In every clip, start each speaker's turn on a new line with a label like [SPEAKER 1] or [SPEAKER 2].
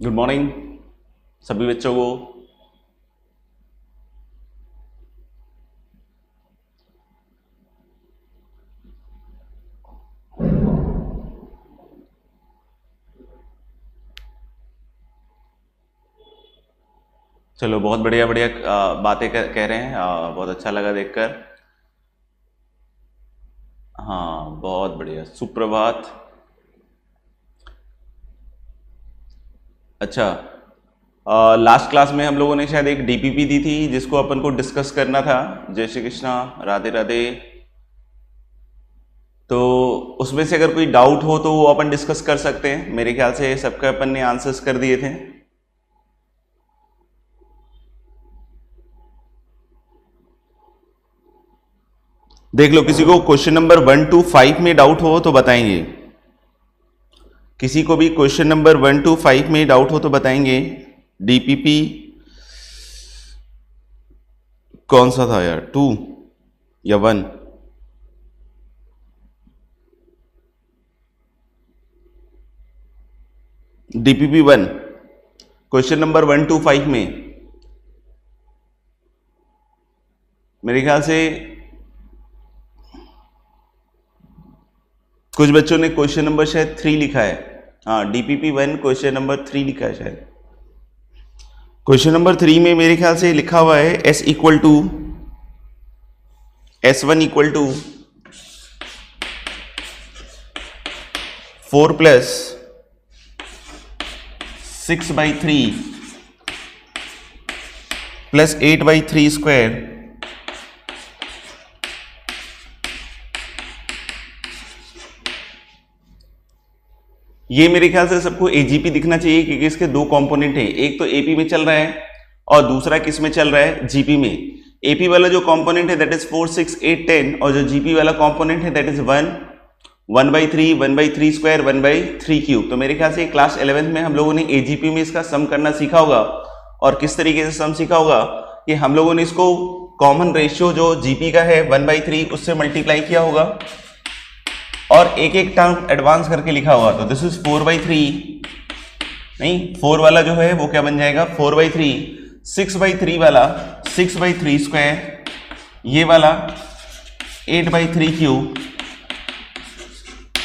[SPEAKER 1] Good morning सभी बच्चों को। चलो बहुत बढ़िया बढ़िया बातें कह रहे हैं। बहुत अच्छा लगा देखकर। हाँ बहुत बढ़िया, सुप्रभात। अच्छा, लास्ट क्लास में हम लोगों ने शायद एक डीपीपी दी थी जिसको अपन को डिस्कस करना था। जय श्री कृष्णा, राधे राधे। तो उसमें से अगर कोई डाउट हो तो वो अपन डिस्कस कर सकते हैं। मेरे ख्याल से सबका अपन ने आंसर्स कर दिए थे। देख लो, किसी को क्वेश्चन नंबर 1 to 5 में डाउट हो तो बताएंगे। किसी को भी क्वेश्चन नंबर 1 to 5 में डाउट हो तो बताएंगे। डीपीपी कौन सा था यार, 2 या 1? डीपीपी 1, क्वेश्चन नंबर 1 to 5 में मेरे ख्याल से कुछ बच्चों ने क्वेश्चन नंबर शायद 3 लिखा है। हाँ, डीपीपी 1 क्वेश्चन नंबर 3 लिखा है शायद। क्वेश्चन नंबर 3 में मेरे ख्याल से लिखा हुआ है S equal to S1 equal to 4 plus 6/3 plus 8/3 square ये मेरे ख्याल से सबको एजीपी दिखना चाहिए क्योंकि इसके दो कंपोनेंट हैं। एक तो एपी में चल रहा है और दूसरा किस में चल रहा है, जीपी में। एपी वाला जो कंपोनेंट है दैट इज 4, 6, 8, 10 और जो जीपी वाला कंपोनेंट है दैट इज 1/3, 1/3 स्क्वायर, 1/3 क्यूब। तो मेरे ख्याल से क्लास 11th में हम लोगों ने एजीपी में इसका सम करना सीखा होगा। और किस तरीके से सम सीखा होगा कि हम लोगों ने इसको कॉमन रेशियो जो जीपी का है 1/3 उससे मल्टीप्लाई किया होगा और एक एक टर्म एडवांस करके लिखा हुआ। तो दिस इज 4/3, नहीं 4 वाला जो है वो क्या बन जाएगा 4/3, 6/3 वाला 6/3 स्क्वायर, ये वाला 8/3 cube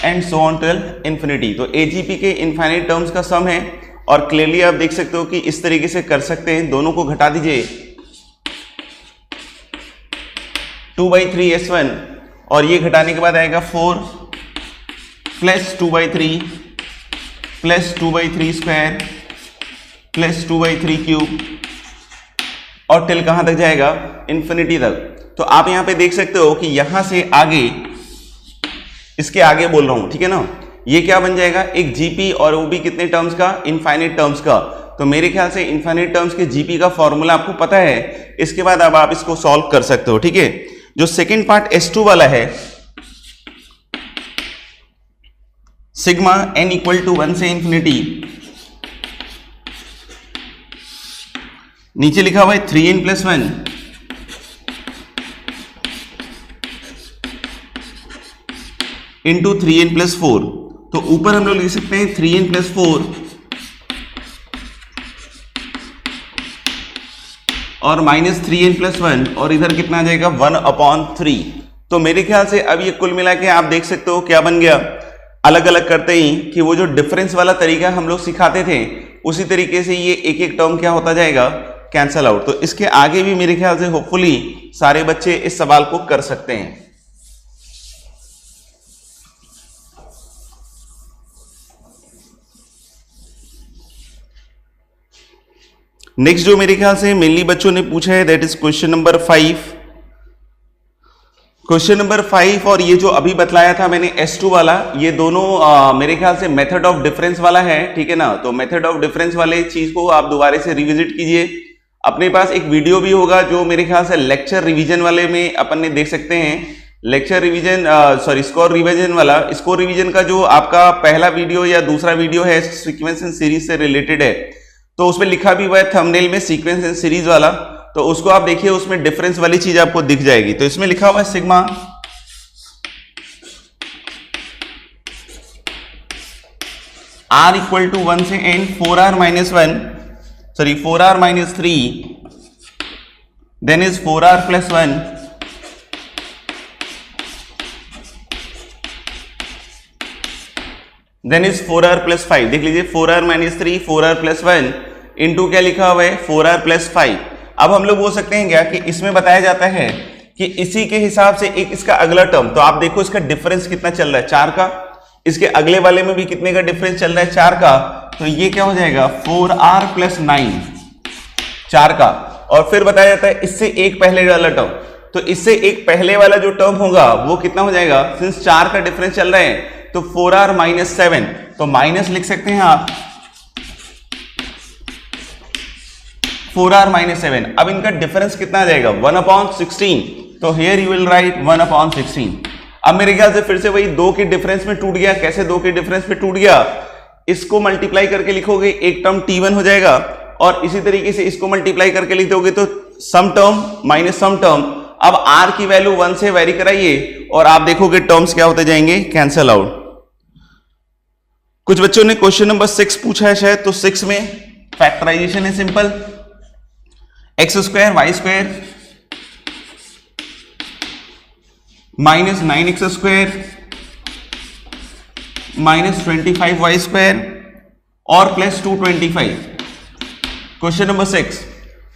[SPEAKER 1] and so on till infinity. तो एजीपी के इनफाइनाइट टर्म्स का सम है और क्लियरली आप देख सकते हो कि इस तरीके से कर सकते हैं। दोनों को घटा दीजिए, 2/3 S1 और ये घटाने के बाद आएगा 4 plus 2/3 plus 2/3 square plus 2/3 cube और टिल कहां तक जाएगा, इंफिनिटी तक। तो आप यहां पे देख सकते हो कि यहां से आगे, इसके आगे बोल रहा हूं, ठीक है ना। ये क्या बन जाएगा, एक जीपी और वो भी कितने टर्म्स का, इनफाइनाइट टर्म्स का। तो मेरे ख्याल से इनफाइनाइट टर्म्स के जीपी का फॉर्मूला आपको पता है। इसके बाद अब आप इसको सॉल्व कर सकते हो, ठीक है। जो सेकेंड पार्ट S2 वाला है, सिग्मा n इक्वल टू 1 से इंफिनिटी, नीचे लिखा हुआ है 3n plus 1 into 3n plus 4। तो ऊपर हम लोग लिख सकते हैं 3n प्लस 4 और माइनस 3n प्लस 1 और इधर कितना आ जाएगा 1/3। तो मेरे ख्याल से अब ये कुल मिला के आप देख सकते हो क्या बन गया, अलग अलग करते ही कि वो जो डिफरेंस वाला तरीका हम लोग सिखाते थे उसी तरीके से ये एक एक टर्म क्या होता जाएगा, कैंसल आउट। तो इसके आगे भी मेरे ख्याल से होपफुली सारे बच्चे इस सवाल को कर सकते हैं। नेक्स्ट जो मेरे ख्याल से मेनली बच्चों ने पूछा है that is question number 5। Question number 5 और ये जो अभी बतलाया था मैंने S2 वाला, ये दोनों मेरे ख्याल से मेथड ऑफ डिफरेंस वाला है, ठीक है ना। तो मेथड ऑफ डिफरेंस वाले चीज को आप दोबारा से रिविजिट कीजिए। अपने पास एक वीडियो भी होगा जो मेरे ख्याल से लेक्चर रिवीजन वाले में अपन ने देख सकते हैं। लेक्चर रिवीजन स्कोर रिवीजन वाला, स्कोर रिवीजन का जो आपका पहला वीडियो या दूसरा वीडियो है सीक्वेंस एंड सीरीज से रिलेटेड है, तो उसमें लिखा भी हुआ है थंबनेल में सीक्वेंस एंड सीरीज वाला। तो उसको आप देखिए, उसमें डिफरेंस वाली चीज आपको दिख जाएगी। तो इसमें लिखा हुआ है सिग्मा r इक्वल टू 1 से n 4r minus 1 sorry 4r minus 3 then is 4r plus 1 then is 4r plus 5। देख लीजिए 4r minus 3 4r plus 1 into क्या लिखा हुआ है 4r प्लस 5। अब हम लोग बोल सकते हैं क्या कि इसमें बताया जाता है कि इसी के हिसाब से एक इसका अगला टर्म, तो आप देखो इसका डिफरेंस कितना चल रहा है 4 का, इसके अगले वाले में भी कितने का डिफरेंस चल रहा है 4 का, तो ये क्या हो जाएगा 4r प्लस 9 4 का। और फिर बताया जाता है इससे एक पहले वाला टर्म, तो इससे एक पहले वाला जो टर्म होगा वो कितना हो जाएगा, सिंस 4 का डिफरेंस चल रहा है तो 4r माइनस 7, तो माइनस लिख सकते हैं आप 4r माइनस 7। अब इनका डिफरेंस कितना आ जाएगा 1/16, तो हियर यू विल राइट 1/16। अब मेरे ख्याल से फिर से वही 2 के डिफरेंस में टूट गया। कैसे 2 के डिफरेंस में टूट गया, इसको मल्टीप्लाई करके लिखोगे एक टर्म t1 हो जाएगा, और इसी तरीके से इसको मल्टीप्लाई करके लिख दोगे तो सम टर्म माइनस सम टर्म। अब r की वैल्यू 1 से वेरी कराइए और आप देखोगे टर्म्स क्या होते जाएंगे, कैंसल आउट। कुछ बच्चों ने क्वेश्चन नंबर 6 पूछा है शायद, तो 6 में फैक्टराइजेशन है simple, x square y square minus 9x square minus 25y square और प्लस 225। Question number 6।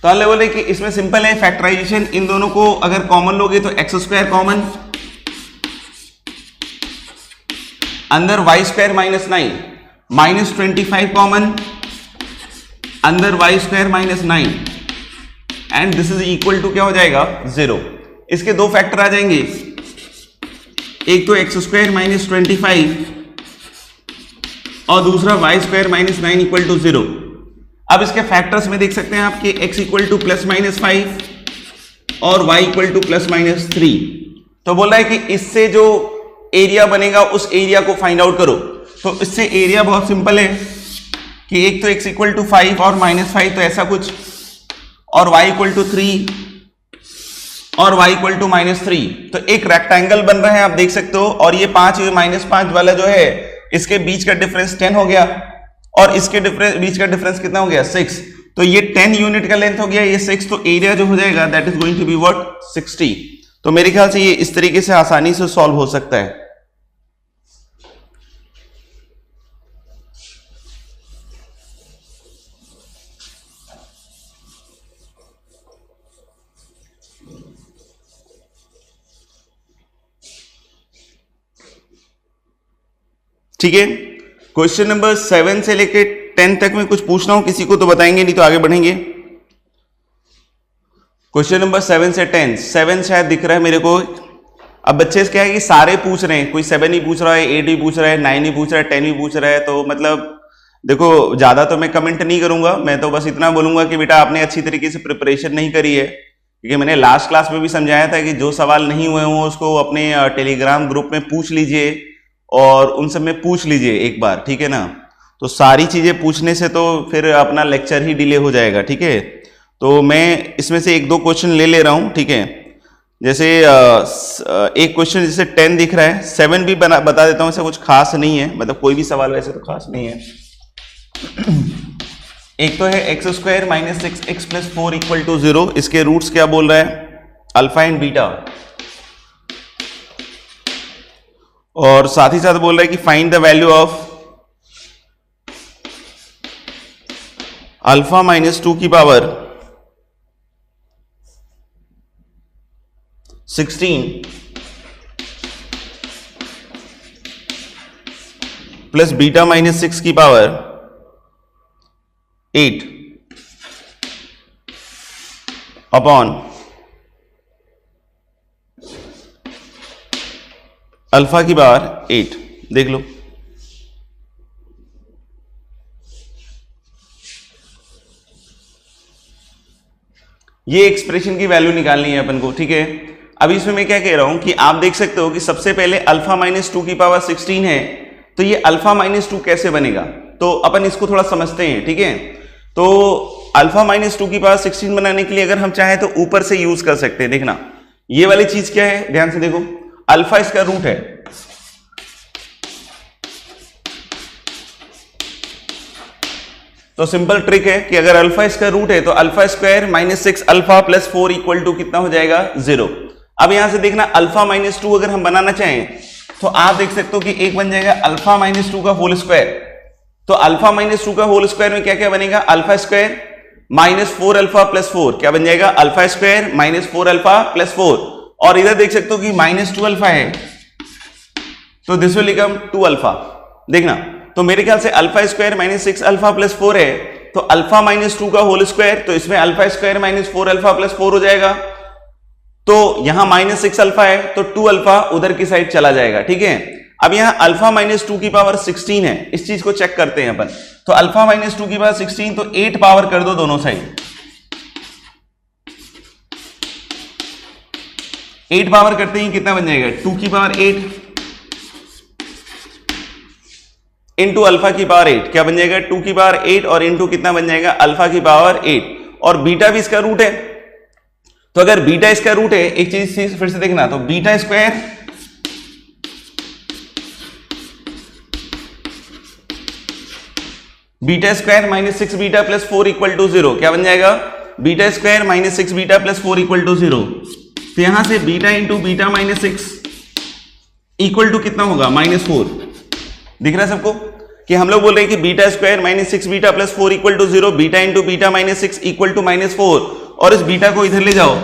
[SPEAKER 1] तो हम बोले कि इसमें सिंपल है फैक्टराइजेशन, इन दोनों को अगर कॉमन लोगे तो x स्क्वायर कॉमन, अंदर y square minus 9 minus 25 common, अंदर y square minus 9 and this is equal to क्या हो जाएगा 0। इसके दो फैक्टर आ जाएंगे, एक तो एक्स स्क्वायर माइनस 25 और दूसरा y square minus 9 equal to 0। अब इसके फैक्टर्स में देख सकते हैं आपके x equal two plus minus 5 और y equal two plus minus 3। तो बोल रहा है कि इससे जो एरिया बनेगा उस एरिया को फाइंड आउट करो। तो इससे एरिया बहुत सिंपल है कि एक तो x इक्वल टू 5 और माइनस 5, तो ऐसा कुछ, और y इक्वल टू 3 और y इक्वल टू माइनस 3, तो एक रेक्टेंगल बन रहा है आप देख सकते हो। और ये 5 माइनस 5 वाला जो है इसके बीच का डिफरेंस 10 हो गया और इसके बीच का डिफरेंस कितना हो गया 6, तो ये 10 यूनिट का लेंथ हो गया, ये 6, तो एरिया जो हो जाएगा that is going to be what 60। तो मेरे ख्याल से ये इस तरीके से आसानी से सॉल्व हो सकता है। ठीक है, क्वेश्चन नंबर 7 से लेकर 10 तक में कुछ पूछना हो किसी को तो बताएंगे, नहीं तो आगे बढ़ेंगे। क्वेश्चन नंबर 7 से 10, 7 शायद दिख रहा है मेरे को। अब बच्चे क्या है कि सारे पूछ रहे हैं, कोई 7 ही पूछ रहा है, 8 ही पूछ रहा है, 9 ही पूछ रहा है, 10 ही पूछ रहा है। तो मतलब देखो ज्यादा तो मैं कमेंट नहीं करूंगा, मैं तो बस इतना बोलूंगा कि बेटा आपने अच्छी तरीके से प्रिपरेशन नहीं करी है, क्योंकि मैंने लास्ट क्लास में भी समझाया था कि जो सवाल नहीं हुए हों उसको अपने टेलीग्राम ग्रुप में पूछ लीजिए और उन सब में पूछ लीजिए एक बार, ठीक है ना। तो सारी चीजें पूछने से तो फिर अपना लेक्चर ही डिले हो जाएगा, ठीक है। तो मैं इसमें से 1-2 क्वेश्चन ले रहा हूं, ठीक है। जैसे एक क्वेश्चन जैसे 10 दिख रहा है, 7 भी बता देता हूं, ऐसा कुछ खास नहीं है, मतलब कोई भी सवाल वैसे तो खास नहीं है। एक तो है x square minus 6x plus 4 equal to 0, इसके रूट्स क्या बोल रहा है अल्फा एंड बीटा, और साथ ही साथ बोल रहा है कि find the value of alpha minus 2 की पावर 16 प्लस बीटा माइनस 6 की पावर 8 अपॉन अल्फा की पावर 8। देख लो, ये एक्सप्रेशन की वैल्यू निकालनी है अपन को, ठीक है। अभी इसमें मैं क्या कह रहा हूं कि आप देख सकते हो कि सबसे पहले अल्फा माइनस 2 की पावर 16 है, तो ये अल्फा माइनस 2 कैसे बनेगा, तो अपन इसको थोड़ा समझते हैं, ठीक है। तो अल्फा माइनस 2 की पावर 16 बनाने के लिए अगर हम चाहें तो ऊपर से यूज कर सकते हैं। देखना ये वाली चीज क्या है, ध्यान से देखो, अल्फा इसका रूट है, तो सिंपल ट्रिक है कि अगर अल्फा इसका रूट है तो alpha square minus 6 alpha plus 4 equal to कितना हो जाएगा 0। अब यहां से देखना अल्फा माइनस 2 अगर हम बनाना चाहें तो आप देख सकते हो कि एक बन जाएगा अल्फा माइनस 2 का होल स्क्वायर। तो अल्फा माइनस 2 का होल स्क्वायर में क्या क्या बनेगा, alpha square minus 4 alpha plus 4 क्या बन जाएगा, alpha square minus 4 alpha plus 4। और इधर देख सकते हो कि माइनस 2 अल्फा है तो दिस विल बिकम 2 अल्फा। देखना तो मेरे ख्याल से alpha square minus 6 alpha plus 4 है तो अल्फा माइनस 2 का होल स्क्वायर, तो इसमें alpha square minus 4 alpha plus 4 हो जाएगा। तो यहां माइनस 6 अल्फा है तो 2 अल्फा उधर की साइड चला जाएगा। ठीक है, अब यहां अल्फा माइनस 2 की पावर 16 है, इस चीज को चेक करते हैं अपन। तो अल्फा माइनस 2 की पावर 16 तो 8 पावर कर दो दोनों साइड, 8 पावर करते ही कितना बन जाएगा 2 की पावर 8 इंटू अल्फा की पावर 8 क्या बन जाएगा 2 की पावर 8 और इंटू कितना बन जाएगा अल्फा की पावर 8। और बीटा भी इसका रूट है, तो अगर बीटा इसका रूट है, एक चीज फिर से देखना, तो beta square minus 6 beta plus 4 equal to 0 क्या बन जाएगा, beta square minus 6 beta plus 4 equal to 0। तो यहां से beta into beta minus 6 equal to कितना होगा -4। दिख रहा है सबको कि हम लोग बोल रहे हैं कि beta square minus 6 beta plus 4 equal to 0, beta into beta minus 6 equal to -4, और इस बीटा को इधर ले जाओ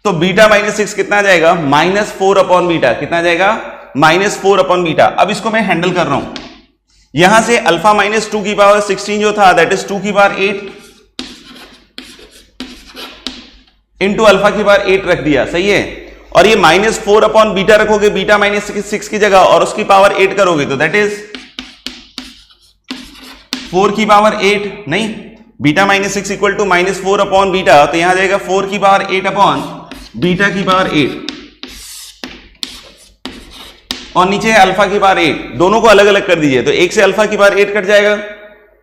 [SPEAKER 1] तो बीटा माइनस 6 कितना आ जाएगा -4 अपॉन बीटा, कितना आ जाएगा -4 अपॉन बीटा। अब इसको मैं हैंडल कर रहा हूं, यहां से अल्फा माइनस 2 की पावर 16 जो था दैट इज 2 की पावर 8 इंटू अल्फा की पावर 8 रख दिया, सही है। और ये -4 अपॉन बीटा रखोगे बीटा माइनस 6 की जगह और उसकी पावर 8 करोगे तो दैट इज 4 की पावर 8, नहीं beta minus 6 equal to -4 upon beta, तो यहां जाएगा 4 की पावर 8 अपॉन बीटा की पावर 8 और नीचे है अल्फा की पावर 8। दोनों को अलग अलग कर दीजिए तो एक से अल्फा की पावर 8 कट जाएगा,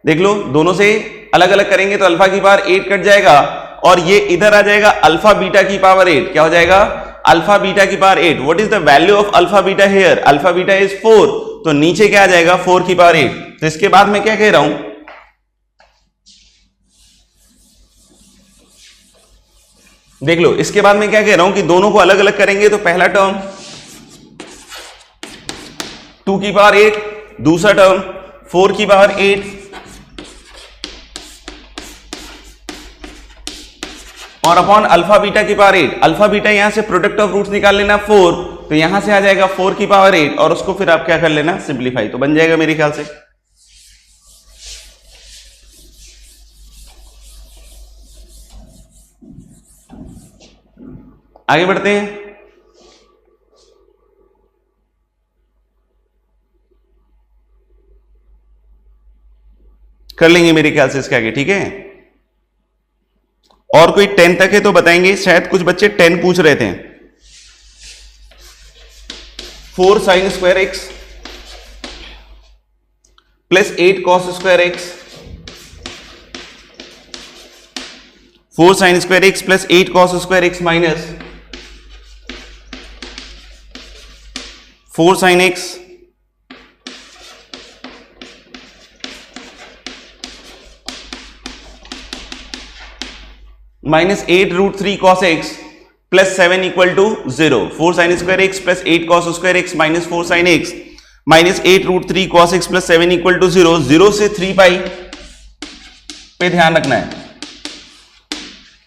[SPEAKER 1] देख लो दोनों से अलग अलग करेंगे तो अल्फा की पावर 8 कट जाएगा और ये इधर आ जाएगा अल्फा बीटा की पावर 8, क्या हो जाएगा अल्फा बीटा की power 8। What is the value of alpha beta here, alpha beta is 4, तो नीचे क्या आ जाएगा 4 की पावर 8। तो इसके बाद मैं क्या कह रहा हूं, देख लो इसके बाद मैं क्या कह रहा हूं कि दोनों को अलग अलग करेंगे तो पहला टर्म 2 की पावर 8, दूसरा टर्म 4 की पावर 8 और अपॉन अल्फा बीटा की पावर 8। अल्फा बीटा यहां से प्रोडक्ट ऑफ रूट्स निकाल लेना 4, तो यहां से आ जाएगा 4 की पावर 8 और उसको फिर आप क्या कर लेना सिंप्लीफाई, तो बन जाएगा मेरे ख्याल से। आगे बढ़ते हैं, कर लेंगे मेरे ख्याल से इसके आगे, ठीक है। और कोई 10 तक है तो बताएंगे, शायद कुछ बच्चे 10 पूछ रहे थे। 4 sin square x plus 8 cos square x, 4 sin square x plus 8 cos square x minus 4 sin x minus 8 root 3 cos x plus 7 equal to 0। 4 sin square x plus 8 cos square x minus 4 sin x minus 8 root 3 cos x plus 7 equal to 0। 0 से 3 पाई पे ध्यान रखना है।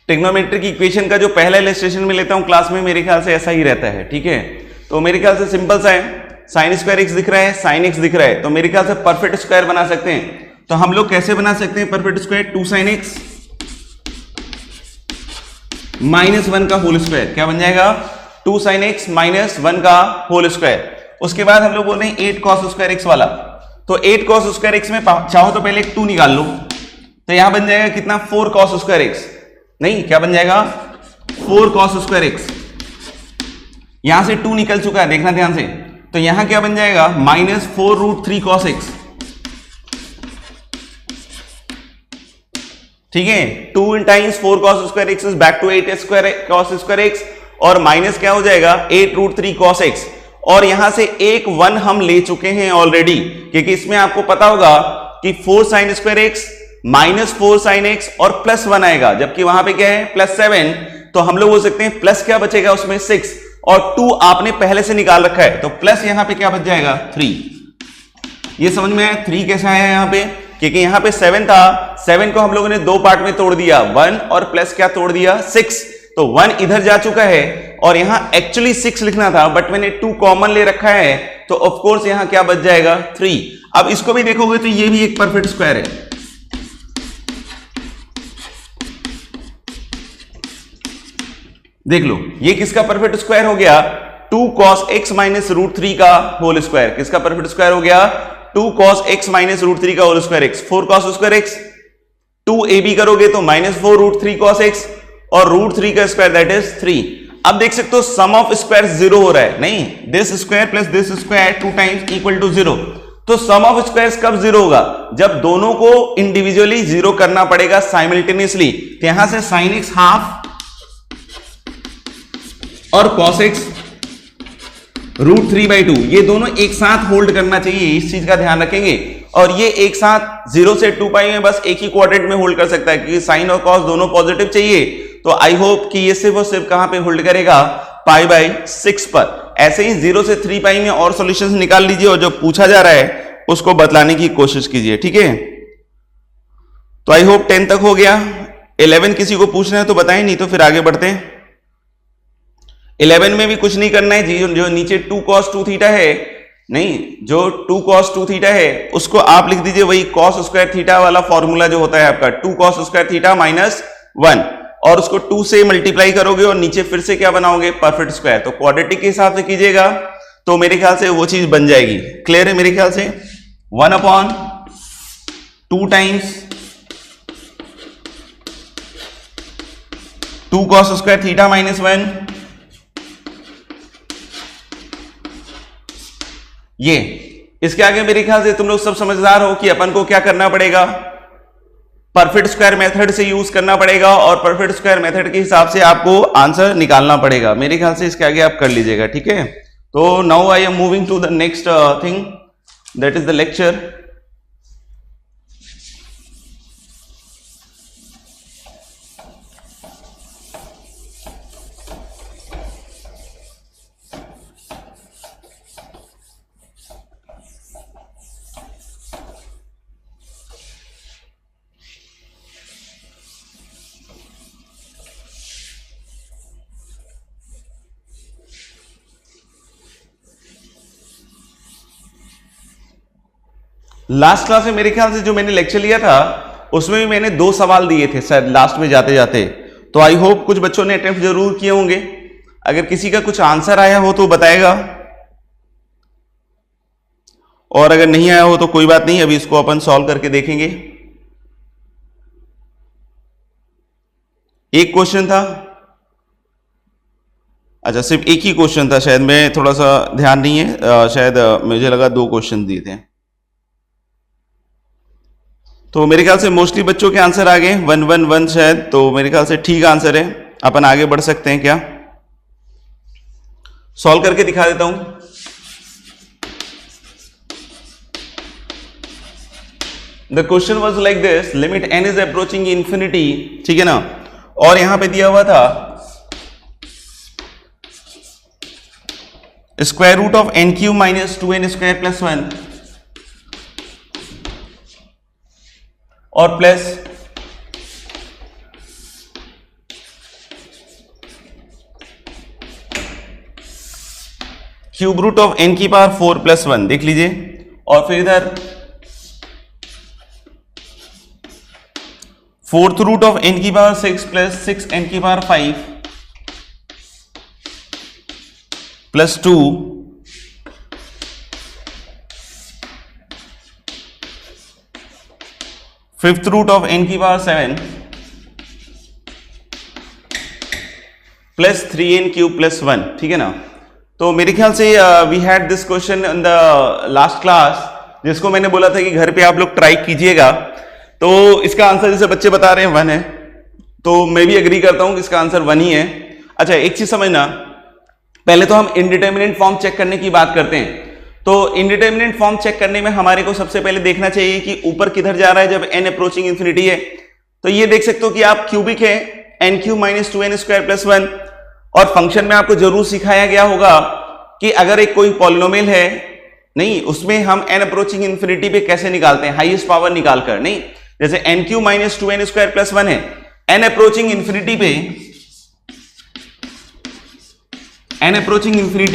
[SPEAKER 1] Trigonometric equation का जो पहला illustration में लेता हूं क्लास में, मेरे ख्याल से ऐसा ही रहता है, ठीक है। तो मेरे ख्याल से सिंपल सा है, साइन स्क्वायर एक्स दिख रहा है, साइन एक्स दिख रहा है, तो मेरे ख्याल से परफेक्ट स्क्वायर बना सकते हैं। तो हम लोग कैसे बना सकते हैं perfect square, 2 sin x minus 1 का होल स्क्वायर, क्या बन जाएगा 2 sin x माइनस 1 का होल स्क्वायर। उसके बाद हम लोग बोल रहे हैं 8 cos स्क्वायर एक्स वाला, तो 8 cos स्क्वायर एक्स में चाहो तो पहले एक 2 निकाल लो, तो यहां बन जाएगा कितना 4 cos स्क्वायर एक्स, नहीं क्या बन जाएगा 4 cos स्क्वायर एक्स। यहां से 2 निकल चुका है, देखना ध्यान से, तो यहां क्या बन जाएगा माइनस 4 रूट 3 cos एक्स, ठीक है। 2 times 4 cos square x is back to 8 square cos square x और माइनस क्या हो जाएगा 8 रूट 3 cos एक्स। और यहां से एक 1 हम ले चुके हैं ऑलरेडी, क्योंकि इसमें आपको पता होगा कि कि 4 sin square x minus 4 sin x और प्लस 1 आएगा, जबकि वहां पे क्या है प्लस 7, तो हम लोग बोल सकते हैं प्लस क्या बचेगा उसमें 6 और 2 आपने पहले से निकाल रखा है, तो प्लस यहां पे क्या बच जाएगा 3। ये समझ में आया 3 कैसा आया यहां पे, क्योंकि यहां पे 7 था, 7 को हम लोगों ने दो पार्ट में तोड़ दिया, 1 और प्लस क्या तोड़ दिया 6, तो 1 इधर जा चुका है और यहां एक्चुअली 6 लिखना था बट मैंने 2 कॉमन ले रखा है, तो ऑफ कोर्स यहां क्या बच जाएगा 3। अब इसको भी देखोगे तो ये भी एक परफेक्ट स्क्वायर है, देख लो ये किसका परफेक्ट स्क्वायर हो गया 2 cos x माइनस रूट 3 का होल स्क्वायर, किसका परफेक्ट स्क्वायर हो गया 2 cos x माइनस रूट 3 का whole square x, 4 cos square x, 2 ab करोगे तो माइनस 4 रूट 3 cos x और रूट 3 का स्क्वायर दैट इज 3। अब देख सकते हो सम ऑफ स्क्वायर जीरो हो रहा है, नहीं this square plus this square 2 times equal to 0, तो सम ऑफ स्क्वायर्स कब जीरो होगा जब दोनों को इंडिविजुअली जीरो करना पड़ेगा साइमल्टेनियसली, तो यहां से sin x हाफ और cos x रूट 3/2 ये दोनों एक साथ होल्ड करना चाहिए, इस चीज का ध्यान रखेंगे, और ये एक साथ 0 से 2 पाई में बस एक ही क्वाड्रेंट में होल्ड कर सकता है क्योंकि साइन और कॉस दोनों पॉजिटिव चाहिए, तो आई होप कि ये सिर्फ और सिर्फ कहां पे होल्ड करेगा π/6 पर। ऐसे ही 0 से 3 पाई में और सॉल्यूशंस निकाल लीजिए और जो पूछा जा रहा है उसको बतलाने की कोशिश कीजिए, ठीक है। तो आई होप 10 तक हो गया, 11 किसी को पूछना है तो बताएं, नहीं तो फिर आगे बढ़ते हैं। 11 में भी कुछ नहीं करना है जी, जो नीचे 2 cos 2 थीटा है, नहीं जो 2 cos 2 थीटा है उसको आप लिख दीजिए वही cos स्क्वायर थीटा वाला फॉर्मूला जो होता है आपका 2 cos स्क्वायर थीटा माइनस 1, और उसको 2 से मल्टीप्लाई करोगे और नीचे फिर से क्या बनाओगे परफेक्ट स्क्वायर, तो क्वाड्रेटिक के हिसाब से कीजिएगा तो मेरे ख्याल से वो चीज बन जाएगी। क्लियर है मेरे ख्याल से 1/2 times 2 cos square theta minus 1, ये इसके आगे मेरे ख्याल से तुम लोग सब समझदार हो कि अपन को क्या करना पड़ेगा, परफेक्ट स्क्वायर मेथड से यूज करना पड़ेगा और परफेक्ट स्क्वायर मेथड के हिसाब से आपको आंसर निकालना पड़ेगा। मेरे ख्याल से इसके आगे आप कर लीजिएगा, ठीक है। तो now I am moving to the next thing that is the lecture. Last class में मेरे ख्याल से जो मैंने लेक्चर लिया था उसमें भी मैंने 2 सवाल दिए थे शायद लास्ट में जाते जाते, तो आई होप कुछ बच्चों ने अटेम्प्ट जरूर किए होंगे। अगर किसी का कुछ आंसर आया हो तो बताएगा, और अगर नहीं आया हो तो कोई बात नहीं, अभी इसको अपन सॉल्व करके देखेंगे। एक क्वेश्चन था, अच्छा सिर्फ एक ही क्वेश्चन था शायद, मैं थोड़ा सा ध्यान नहीं है, शायद मुझे लगा 2 क्वेश्चन दिए थे, तो मेरे ख्याल से मोस्टली बच्चों के आंसर आ गए 111 शायद, तो मेरे ख्याल से ठीक आंसर है। अपन आगे बढ़ सकते हैं क्या, सॉल्व करके दिखा देता हूं। The question was like this, limit n is approaching infinity, ठीक है ना, और यहां पे दिया हुआ था square root of n³ minus 2n square plus 1 और plus cube root of n की पावर 4 प्लस 1, देख लीजिए, और फिर इधर 4th रूट ऑफ n की पावर 6 प्लस 6n की power 5 plus 2 5th root of n की पावर 7 प्लस 3n³ प्लस 1, ठीक है ना। तो मेरे ख्याल से we had this question in the last class, जिसको मैंने बोला था कि घर पे आप लोग ट्राई कीजिएगा। तो इसका आंसर जैसे बच्चे बता रहे हैं 1 है, तो मैं भी एग्री करता हूं कि इसका आंसर 1 ही है। अच्छा एक चीज समझना, पहले तो हम इनडिटर्मिनेट फॉर्म चेक करने की बात करते हैं। तो इंडिटरमिनेट फॉर्म चेक करने में हमारे को सबसे पहले देखना चाहिए कि ऊपर किधर जा रहा है जब n अप्रोचिंग इंफिनिटी है। तो ये देख सकते हो कि आप क्यूबिक है n cube minus 2n square plus 1, और फंक्शन में आपको जरूर सिखाया गया होगा कि अगर एक कोई पॉलिनोमियल है, नहीं उसमें हम n अप्रोचिंग इंफिनिटी पे कैसे निकालते हैं, हाईएस्ट पावर निकालकर, नहीं जैसे n cube minus 2n square plus 1 है, n अप्रोचिंग इंफिनिटी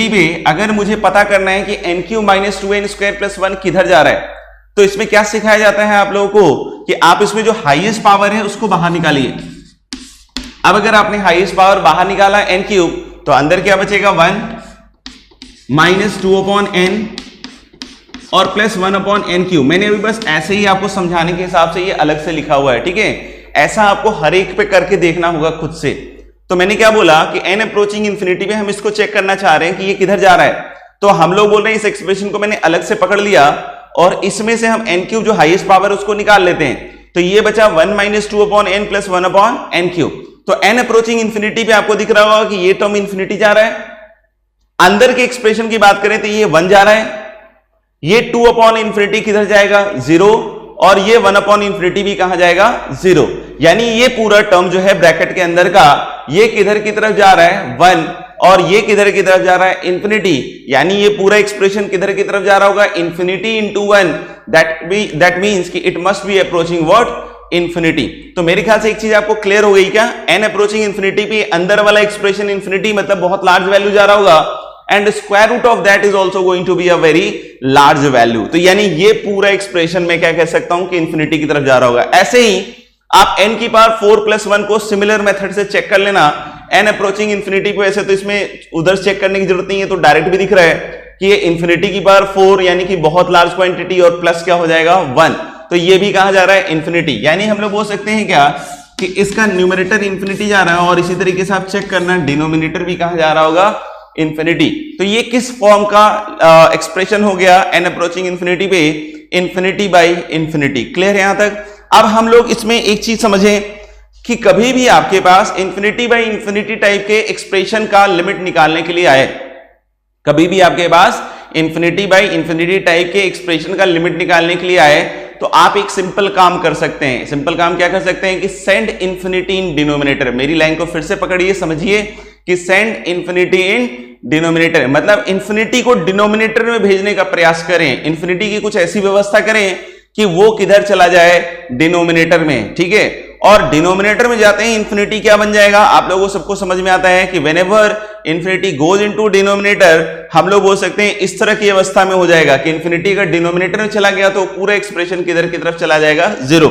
[SPEAKER 1] पे अगर मुझे पता करना है कि n cube minus 2n square plus 1 किधर जा रहा है, तो इसमें क्या सिखाया जाता है आप लोगों को कि आप इसमें जो हाईएस्ट पावर है उसको बाहर निकालिए। अब अगर आपने हाईएस्ट पावर बाहर निकाला n क्यूब, तो अंदर क्या बचेगा 1 माइनस 2 अपॉन n और प्लस 1 अपॉन n क्यूब। मैंने अभी बस ऐसे ही आपको समझाने के हिसाब से ये अलग से लिखा हुआ है, ठीक है। ऐसा आपको हर एक पे करके देखना होगा खुद से। तो मैंने क्या बोला कि n अप्रोचिंग इंफिनिटी पे हम इसको चेक करना चाह रहे हैं कि ये किधर जा रहा है, तो हम लोग बोल रहे हैं इस एक्सप्रेशन को मैंने अलग से पकड़ लिया और इसमें से हम n क्यूब जो हाईएस्ट पावर है उसको निकाल लेते हैं। तो ये बचा 1 minus 2 upon n plus 1 upon n cube. तो n अप्रोचिंग इंफिनिटी पे आपको दिख रहा होगा कि ये टर्म इंफिनिटी जा रहा है। अंदर के एक्सप्रेशन की बात करें तो ये 1 जा रहा है, ये 2 अपॉन इंफिनिटी किधर जाएगा 0, और ये 1 अपॉन इंफिनिटी भी कहां जाएगा 0। यानी ये पूरा टर्म जो है ब्रैकेट के अंदर का, ये किधर की तरफ जा रहा है 1, और ये किधर की तरफ जा रहा है इंफिनिटी। यानी ये पूरा एक्सप्रेशन किधर की तरफ जा रहा होगा, इंफिनिटी इंटू 1। दैट मीन्स कि it must be approaching what, infinity. तो मेरे ख्याल से एक चीज आपको क्लियर हो गई क्या, n अप्रोचिंग इंफिनिटी पे अंदर वाला एक्सप्रेशन इंफिनिटी मतलब बहुत लार्ज वैल्यू जा रहा होगा, and square root of that is also going to be a very large value. तो यानी ये पूरा एक्सप्रेशन मैं क्या कह सकता हूं कि इंफिनिटी की तरफ जा रहा होगा। ऐसे ही आप n की पावर 4 प्लस 1 को सिमिलर मेथड से चेक कर लेना n अप्रोचिंग इंफिनिटी को। ऐसे तो इसमें उधर चेक करने की जरूरत नहीं है, तो डायरेक्ट भी दिख रहा है कि ये इंफिनिटी की पावर 4 यानी कि बहुत लार्ज क्वांटिटी, और प्लस क्या हो जाएगा 1, तो ये भी कहां जा रहा है इंफिनिटी। यानी हम लोग बोल सकते हैं क्या कि इसका न्यूमरेटर इंफिनिटी जा रहा है, और इसी तरीके से आप चेक करना डिनोमिनेटर भी कहां जा रहा होगा, इंफिनिटी। तो ये किस फॉर्म का एक्सप्रेशन हो गया n अप्रोचिंग इंफिनिटी पे, इंफिनिटी बाई इंफिनिटी। क्लियर है यहां तक। अब हम लोग इसमें एक चीज समझें कि कभी भी आपके पास इंफिनिटी बाई इंफिनिटी टाइप के एक्सप्रेशन का लिमिट निकालने के लिए आए, कभी भी आपके पास इंफिनिटी बाई इंफिनिटी टाइप के एक्सप्रेशन का लिमिट निकालने के लिए आए, तो आप एक सिंपल काम कर सकते हैं। सिंपल काम क्या कर सकते हैं कि सेंड इंफिनिटी इन डिनोमिनेटर। मेरी लाइन को फिर से पकड़िए, समझिए कि सेंड इंफिनिटी इन डिनोमिनेटर मतलब इंफिनिटी को डिनोमिनेटर में भेजने का प्रयास करें। इंफिनिटी की कुछ ऐसी व्यवस्था करें कि वो किधर चला जाए, डिनोमिनेटर में, ठीक है। और डिनोमिनेटर में जाते ही इंफिनिटी क्या बन जाएगा, आप लोगों को सबको समझ में आता है कि whenever infinity goes into denominator, हम लोग बोल सकते हैं इस तरह की अवस्था में हो जाएगा कि इंफिनिटी अगर डिनोमिनेटर में चला गया तो पूरा एक्सप्रेशन किधर की तरफ चला जाएगा 0।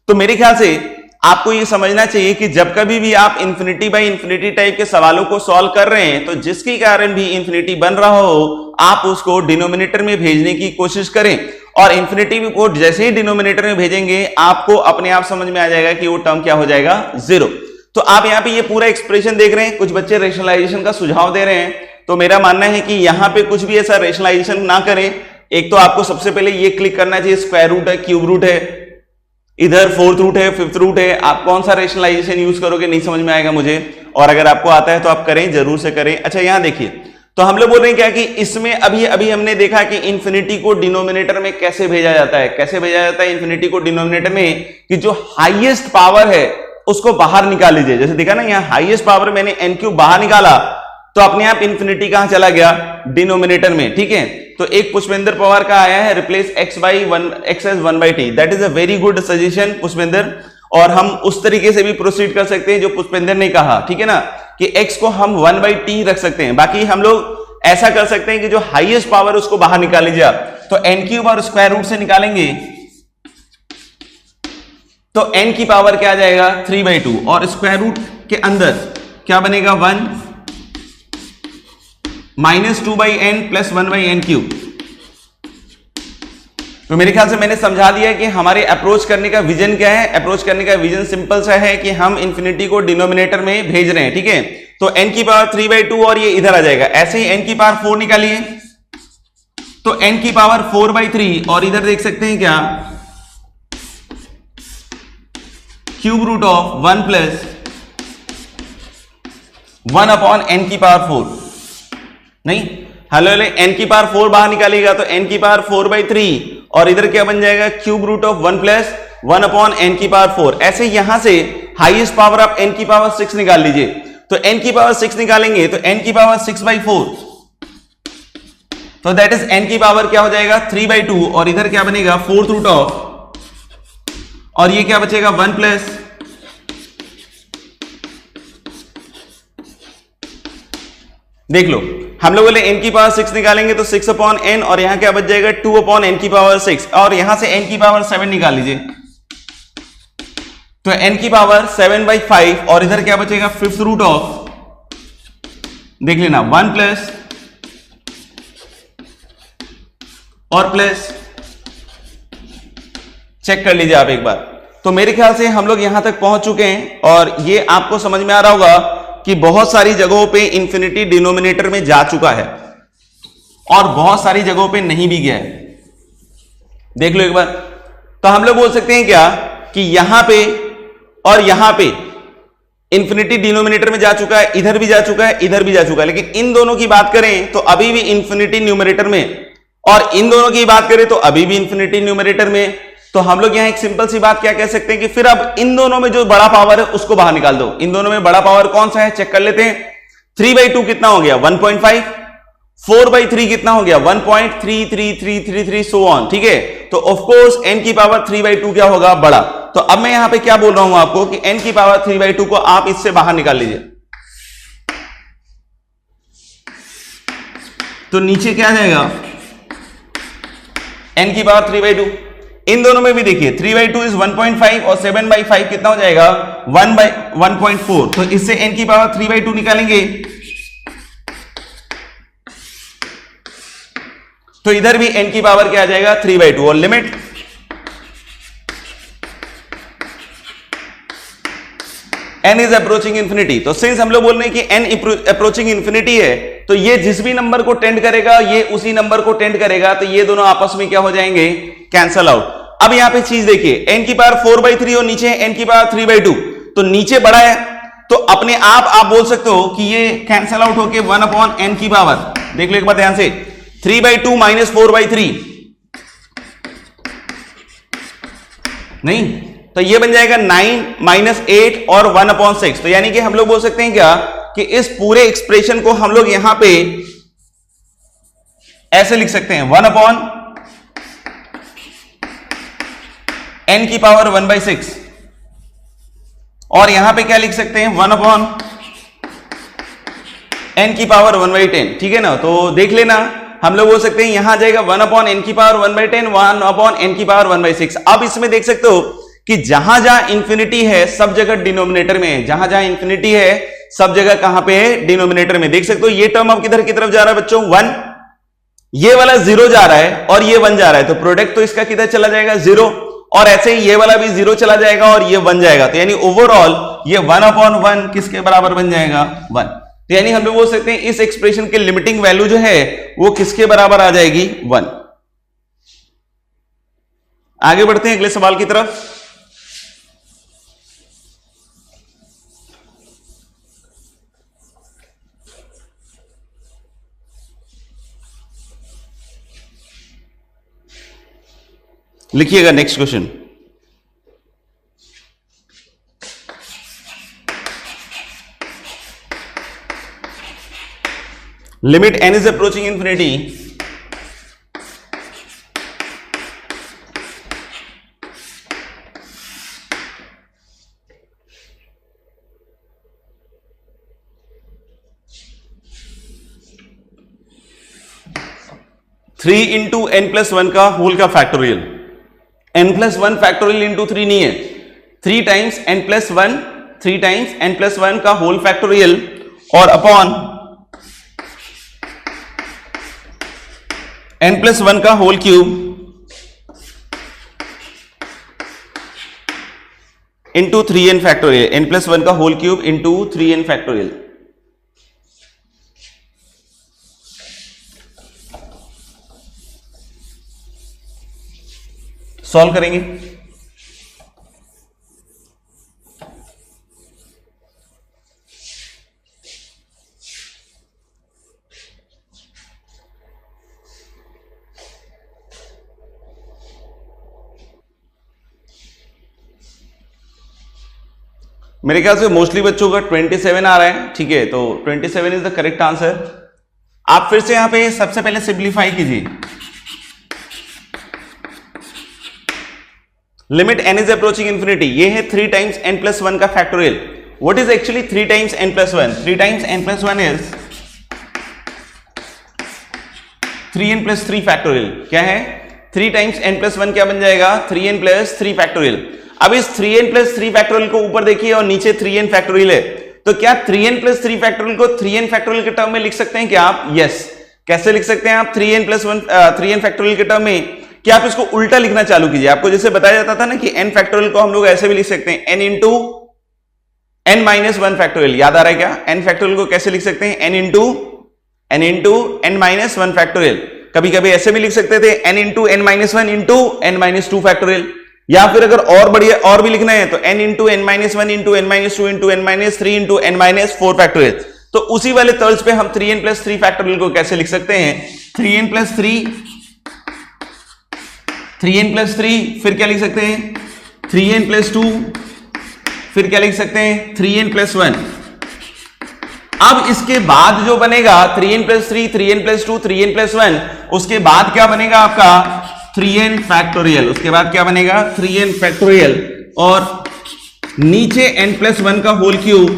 [SPEAKER 1] तो मेरे ख्याल से आपको ये समझना चाहिए कि जब कभी भी आप इंफिनिटी बाई इंफिनिटी टाइप के सवालों को सॉल्व कर रहे हैं, तो जिसके कारण भी इंफिनिटी बन रहा हो, आप उसको डिनोमिनेटर में भेजने की कोशिश करें। और इंफिनिटी को जैसे ही डिनोमिनेटर में भेजेंगे, आपको अपने आप समझ में आ जाएगा कि वो टर्म क्या हो जाएगा 0। तो आप यहाँ पे ये पूरा एक्सप्रेशन देख रहे हैं, कुछ बच्चे रेशनलाइजेशन का सुझाव दे रहे हैं, तो मेरा मानना है कि यहाँ पे कुछ भी ऐसा रेशनलाइजेशन ना करें। एक तो आपको सबसे पहले ये क्लिक करना चाहिए, स्क्वायर रूट है, क्यूब रूट है, इधर फोर्थ रूट है, फिफ्थ रूट है, आप कौन सा रेशनलाइजेशन यूज करोगे नहीं समझ में आएगा मुझे, और अगर आपको आता है तो आप करें, जरूर से करें। अच्छा यहाँ देखिए, तो हम लोग बोल रहे हैं क्या कि इसमें अभी हमने देखा कि इंफिनिटी को डिनोमिनेटर में कैसे भेजा जाता है। कैसे भेजा जाता है इंफिनिटी को डिनोमिनेटर में, कि जो हाईएस्ट पावर है उसको बाहर निकाल लीजिए। जैसे देखा ना, यहाँ हाईएस्ट पावर मैंने n क्यूब बाहर निकाला, तो अपने आप इंफिनिटी कहां चला गया, डिनोमिनेटर में, ठीक है। तो एक पुष्पेंद्र पवार का आया है, replace x as 1/t। That is a very good suggestion Pushpendra, और हम उस तरीके से भी प्रोसीड कर सकते हैं जो पुष्पेंद्र ने कहा, ठीक है ना, कि x को हम 1/t रख सकते हैं। बाकी हम लोग ऐसा कर सकते हैं कि जो हाईएस्ट पावर उसको बाहर निकाल लीजिए आप। तो n क्यूब और स्क्वायर रूट से निकालेंगे तो n की पावर क्या आ जाएगा 3/2, और स्क्वायर रूट के अंदर क्या बनेगा 1 minus 2/n plus 1/n cube. तो मेरे ख्याल से मैंने समझा दिया कि हमारे अप्रोच करने का विजन क्या है। अप्रोच करने का विजन सिंपल सा है कि हम इंफिनिटी को डिनोमिनेटर में भेज रहे हैं, ठीक है। तो n की पावर 3/2 और ये इधर आ जाएगा। ऐसे ही n की पावर 4 निकालिए, तो n की पावर 4/3, और इधर देख सकते हैं क्या, cube root of 1 plus 1 upon n की पावर 4। नहीं, हेलो हेलो, n की पावर 4 बाहर निकालिएगा तो n की पावर 4/3 और इधर क्या बन जाएगा cube root of 1 plus 1 upon n की पावर 4। ऐसे यहां से हाईएस्ट पावर आप n की पावर 6 निकाल लीजिए, तो n की पावर 6 निकालेंगे तो n की पावर 6/4, तो दैट इज n की पावर क्या हो जाएगा 3/2 और इधर क्या बनेगा 4th रूट ऑफ, और ये क्या बचेगा 1 प्लस, देख लो हम लोग बोले n की पावर 6 निकालेंगे तो 6 अपॉन n और यहां क्या बच जाएगा 2 अपॉन n की पावर 6 और यहां से n की पावर 7 निकाल लीजिए तो n की पावर 7/5 और इधर क्या बचेगा 5th रूट ऑफ, देख लेना 1 प्लस और प्लस, चेक कर लीजिए आप एक बार। तो मेरे ख्याल से हम लोग यहां तक पहुंच चुके हैं और ये आपको समझ में आ रहा होगा कि बहुत सारी जगहों पे इंफिनिटी डिनोमिनेटर में जा चुका है और बहुत सारी जगहों पे नहीं भी गया है, देख लो एक बार। तो हम लोग बोल सकते हैं क्या कि यहां पे और यहां पे इंफिनिटी डिनोमिनेटर में जा चुका है, इधर भी जा चुका है, इधर भी जा चुका है, लेकिन इन दोनों की बात करें तो अभी भी इंफिनिटी न्यूमरेटर में, और इन दोनों की बात करें तो अभी भी इंफिनिटी न्यूमरेटर में। तो हम लोग यहां एक सिंपल सी बात क्या कह सकते हैं कि फिर अब इन दोनों में जो बड़ा पावर है उसको बाहर निकाल दो। इन दोनों में बड़ा पावर कौन सा है चेक कर लेते हैं। 3/2 कितना हो गया 1.5, 4/3 कितना हो गया 1.33333 सो ऑन, ठीक है। तो ऑफ कोर्स n की पावर 3/2 क्या होगा बड़ा। तो अब मैं यहां पे क्या बोल रहा हूं आपको कि n की पावर 3/2 को आप इससे बाहर निकाल लीजिए, तो नीचे क्या आ जाएगा n की पावर 3/2। इन दोनों में भी देखिए 3/2 इज 1.5 और 7/5 कितना हो जाएगा 1/1.4, तो इससे n की पावर 3/2 निकालेंगे तो इधर भी n की पावर क्या आ जाएगा 3/2 और limit n is approaching infinity. तो सिंस हम लोग बोल रहे हैं कि n अप्रोचिंग इंफिनिटी है तो ये जिस भी नंबर को टेंड करेगा ये उसी नंबर को टेंड करेगा, तो ये दोनों आपस में क्या हो जाएंगे कैंसल आउट। अब यहां पे चीज देखिए n की पावर 4/3 और नीचे n की पावर 3/2, तो नीचे बड़ा है तो अपने आप बोल सकते हो कि ये कैंसल आउट होके 1 अपॉन n की पावर, देख लो एक बार ध्यान से 3/2 माइनस 4/3 नहीं, तो ये बन जाएगा 9 माइनस 8 और 1/6। तो यानी कि हम लोग बोल सकते हैं क्या कि इस पूरे एक्सप्रेशन को हम लोग यहां पे ऐसे लिख सकते हैं 1 अपॉन n की पावर 1/6 और यहां पे क्या लिख सकते हैं 1 अपॉन n की पावर 1/10, ठीक है ना। तो देख लेना हम लोग बोल सकते हैं यहां आ जाएगा 1 अपॉन n की पावर 1/10, 1 अपॉन n की पावर 1/6। अब इसमें देख सकते हो कि जहां जहां इंफिनिटी है सब जगह डिनोमिनेटर में है, जहां जहां इंफिनिटी है सब जगह कहां पे है डिनोमिनेटर में। देख सकते हो ये टर्म अब किधर की तरफ जा रहा है बच्चों 1, ये वाला 0 जा रहा है और ये 1 जा रहा है, तो प्रोडक्ट तो इसका किधर चला जाएगा 0, और ऐसे ही ये वाला भी 0 चला जाएगा और ये 1 जाएगा, तो यानी ओवरऑल ये 1 अपॉन 1 किसके बराबर बन जाएगा 1। तो यानी हम लोग बोल सकते हैं इस एक्सप्रेशन के लिमिटिंग वैल्यू जो है वो किसके बराबर आ जाएगी 1। आगे बढ़ते हैं अगले सवाल की तरफ। लिखिएगा next question. Limit n is approaching infinity three into n plus one का होल का फैक्टोरियल, n+1 फैक्टोरियल इंटू 3 नहीं है, 3 टाइम्स n+1, 3 टाइम्स n+1 का होल फैक्टोरियल और अपॉन n+1 का whole cube into 3n factorial, n+1 का whole cube into 3n factorial. Solve करेंगे। मेरे ख्याल से मोस्टली बच्चों का 27 आ रहा है, ठीक है, तो 27 इज द करेक्ट आंसर। आप फिर से यहां पे सबसे पहले सिंप्लीफाई कीजिए। Limit n is approaching infinity, ये है 3 टाइम्स n प्लस 1 का factorial. What is actually 3 times n plus 1? 3 times n plus 1 is 3n plus 3 factorial. क्या है? 3 टाइम्स n प्लस 1 क्या बन जाएगा? 3n plus 3 factorial. अब इस 3n प्लस 3 फैक्टोरियल को ऊपर देखिए और नीचे 3n फैक्टोरियल है, तो क्या 3n प्लस 3 फैक्टोरियल को 3n फैक्टोरियल के टर्म में लिख सकते हैं क्या आप? यस। कैसे लिख सकते हैं आप 3n प्लस 1 3n फैक्टोरियल के टर्म में? कि आप इसको उल्टा लिखना चालू कीजिए। आपको जैसे बताया जाता था ना कि n फैक्टोरियल को हम लोग ऐसे भी लिख सकते हैं, n into n minus 1 factorial. याद आ रहा है क्या? n फैक्टोरियल को कैसे लिख सकते हैं? n into n minus 1 factorial. कभी कभी ऐसे भी लिख सकते थे n into n minus 1 into n minus 2 factorial, या फिर अगर और बढ़िया और भी लिखना है तो n into n minus 1 into n minus 2 into n minus 3 into n minus 4 factorial. तो उसी वाले तर्ज पे हम 3n प्लस 3 फैक्टोरियल को कैसे लिख सकते हैं? 3n प्लस 3, फिर क्या लिख सकते हैं? 3n प्लस 2, फिर क्या लिख सकते हैं? 3n plus 1। अब इसके बाद जो बनेगा 3n plus 3, 3n plus 2, 3n plus 1, उसके बाद क्या बनेगा आपका? 3n factorial. उसके बाद क्या बनेगा? 3n फैक्टोरियल, और नीचे n प्लस 1 का whole cube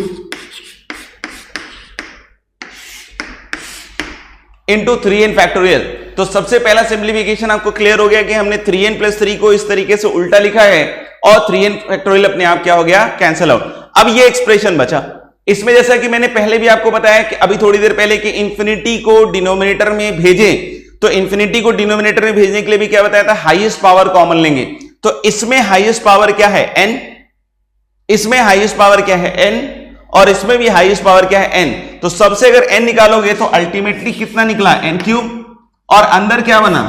[SPEAKER 1] into 3n factorial. तो सबसे पहला सिंप्लीफिकेशन आपको क्लियर हो गया कि हमने 3n प्लस 3 को इस तरीके से उल्टा लिखा है और 3n फैक्टोरियल अपने आप क्या हो गया? Cancel out. अब ये एक्सप्रेशन बचा। इसमें जैसा कि मैंने पहले भी आपको बताया कि अभी थोड़ी देर पहले कि इंफिनिटी को डिनोमिनेटर में भेजें, तो इंफिनिटी को डिनोमिनेटर में भेजने के लिए भी क्या बताया था? हाईएस्ट पावर कॉमन लेंगे। तो इसमें हाईएस्ट पावर क्या है? n। इसमें हाईएस्ट पावर क्या है? n, और इसमें भी हाईएस्ट पावर क्या है? n। तो सबसे अगर n निकालोगे तो अल्टीमेटली कितना निकला? n क्यूब, और अंदर क्या बना?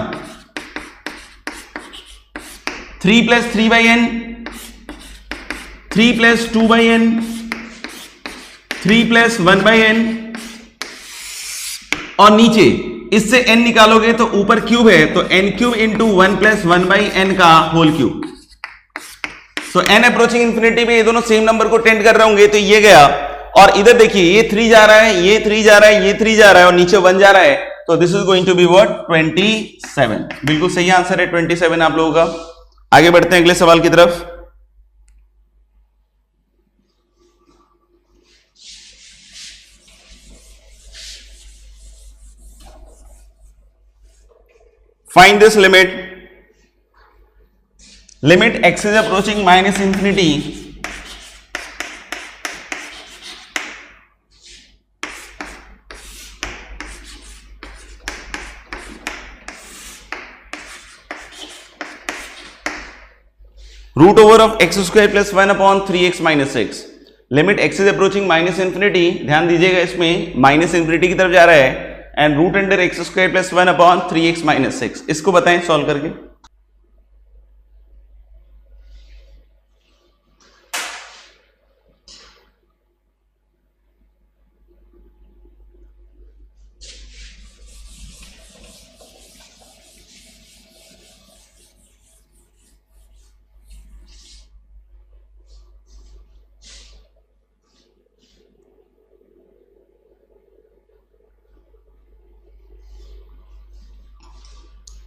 [SPEAKER 1] 3 plus 3 by n, 3 plus 2 by n, 3 plus 1 by n, और नीचे इससे n निकालोगे तो ऊपर क्यूब है, तो n cube into 1 plus 1 by n का होल क्यूब। सो n अप्रोचिंग इंफिनिटी में ये दोनों सेम नंबर को टेंड कर रहे होंगे, तो ये गया, और इधर देखिए ये 3 जा रहा है, ये 3 जा रहा है, ये 3 जा रहा है, और नीचे 1 जा रहा है, तो this is going to be what? 27। बिल्कुल सही आंसर है 27 आप लोगों का। आगे बढ़ते हैं अगले सवाल की तरफ। Find this limit. Limit x is approaching minus infinity root over of x square plus 1 upon 3x minus 6। Limit x is approaching minus infinity, ध्यान दीजिएगा इसमें माइनस इंफिनिटी की तरफ जा रहा है, and root under x square plus 1 upon 3x minus 6। इसको बताएं सॉल्व करके।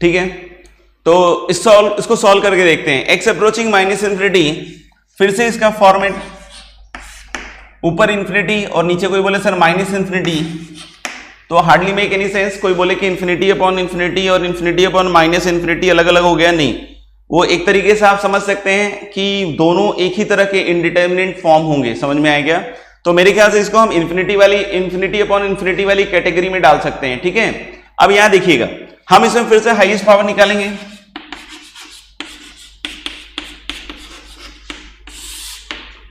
[SPEAKER 1] ठीक है, तो इसको सॉल्व करके देखते हैं। x अप्रोचिंग माइनस इंफिनिटी, फिर से इसका फॉर्मेट ऊपर इंफिनिटी और नीचे कोई बोले सर माइनस इंफिनिटी, तो हार्डली मेक एनी सेंस। कोई बोले कि इंफिनिटी अपॉन इंफिनिटी और इंफिनिटी अपॉन माइनस इंफिनिटी अलग अलग हो गया, नहीं, वो एक तरीके से आप समझ सकते हैं कि दोनों एक ही तरह के इनडिटर्मिनेट फॉर्म होंगे। समझ में आया क्या? तो मेरे ख्याल से इसको हम इंफिनिटी अपॉन इंफिनिटी वाली कैटेगरी में डाल सकते हैं। ठीक है, अब यहां देखिएगा, हम इसमें फिर से हाईएस्ट पावर निकालेंगे,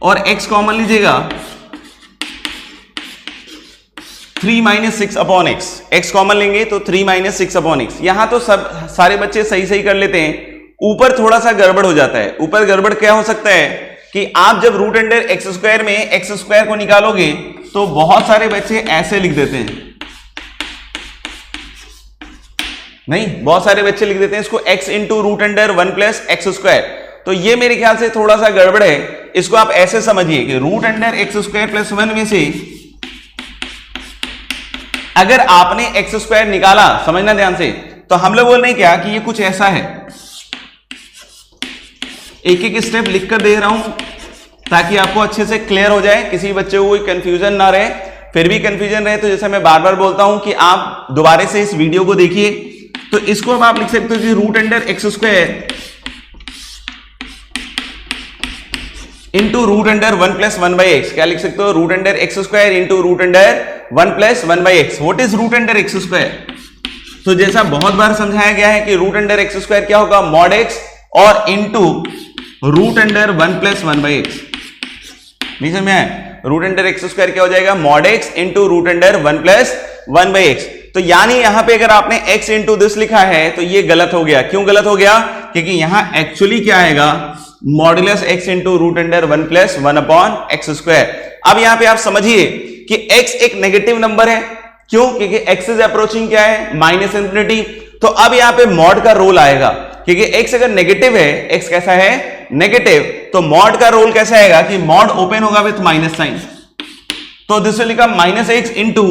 [SPEAKER 1] और x कॉमन लीजिएगा, 3 minus 6 upon x. x common लेंगे तो 3 माइनस 6 अपॉन एक्स। यहां तो सब सारे बच्चे सही सही कर लेते हैं, ऊपर थोड़ा सा गड़बड़ हो जाता है। ऊपर गड़बड़ क्या हो सकता है कि आप जब रूट अंडर एक्स स्क्वायर में एक्स स्क्वायर को निकालोगे तो बहुत सारे बच्चे ऐसे लिख देते हैं, नहीं, बहुत सारे बच्चे लिख देते हैं इसको x into root under 1 plus x square. तो ये मेरे ख्याल से थोड़ा सा गड़बड़ है। इसको आप ऐसे समझिए कि root under x square plus 1 में से अगर आपने एक्स स्क्वायर निकाला, समझना ध्यान से, तो हम लोग बोल रहे हैं क्या कि ये कुछ ऐसा है। एक एक स्टेप लिख कर दे रहा हूं ताकि आपको अच्छे से क्लियर हो जाए, किसी बच्चे को कोई कंफ्यूजन ना रहे। फिर भी कंफ्यूजन रहे तो जैसे मैं बार बार बोलता हूं कि आप दोबारा से इस वीडियो को देखिए। तो इसको अब आप लिख सकते हो कि root under x square into root under 1 plus 1 by x. क्या लिख सकते हो? Root under x square into root under 1 plus 1 by x. What is root under x square? तो जैसा बहुत बार समझाया गया है कि रूट अंडर एक्स स्क्वायर क्या होगा? मॉड एक्स और into root under 1 plus 1 by x. नहीं समझ में आया? रूट अंडर एक्स स्क्वायर क्या हो जाएगा? Mod x into root under 1 plus 1 by x. तो यानी यहां पे अगर आपने x इंटू दिस लिखा है तो ये गलत हो गया। क्यों गलत हो गया? क्योंकि यहां एक्चुअली क्या आएगा? Modulus x into root under 1 plus 1 upon x square. अब यहां पे आप समझिए कि x एक नेगेटिव नंबर है। क्यों? क्योंकि x इज अप्रोचिंग क्या है? Minus infinity. तो अब यहां पे मॉड का रोल आएगा, क्योंकि x अगर नेगेटिव है, x कैसा है? नेगेटिव, तो मॉड का रोल कैसा आएगा कि मॉड ओपन होगा विथ माइनस साइन। तो this will become minus x into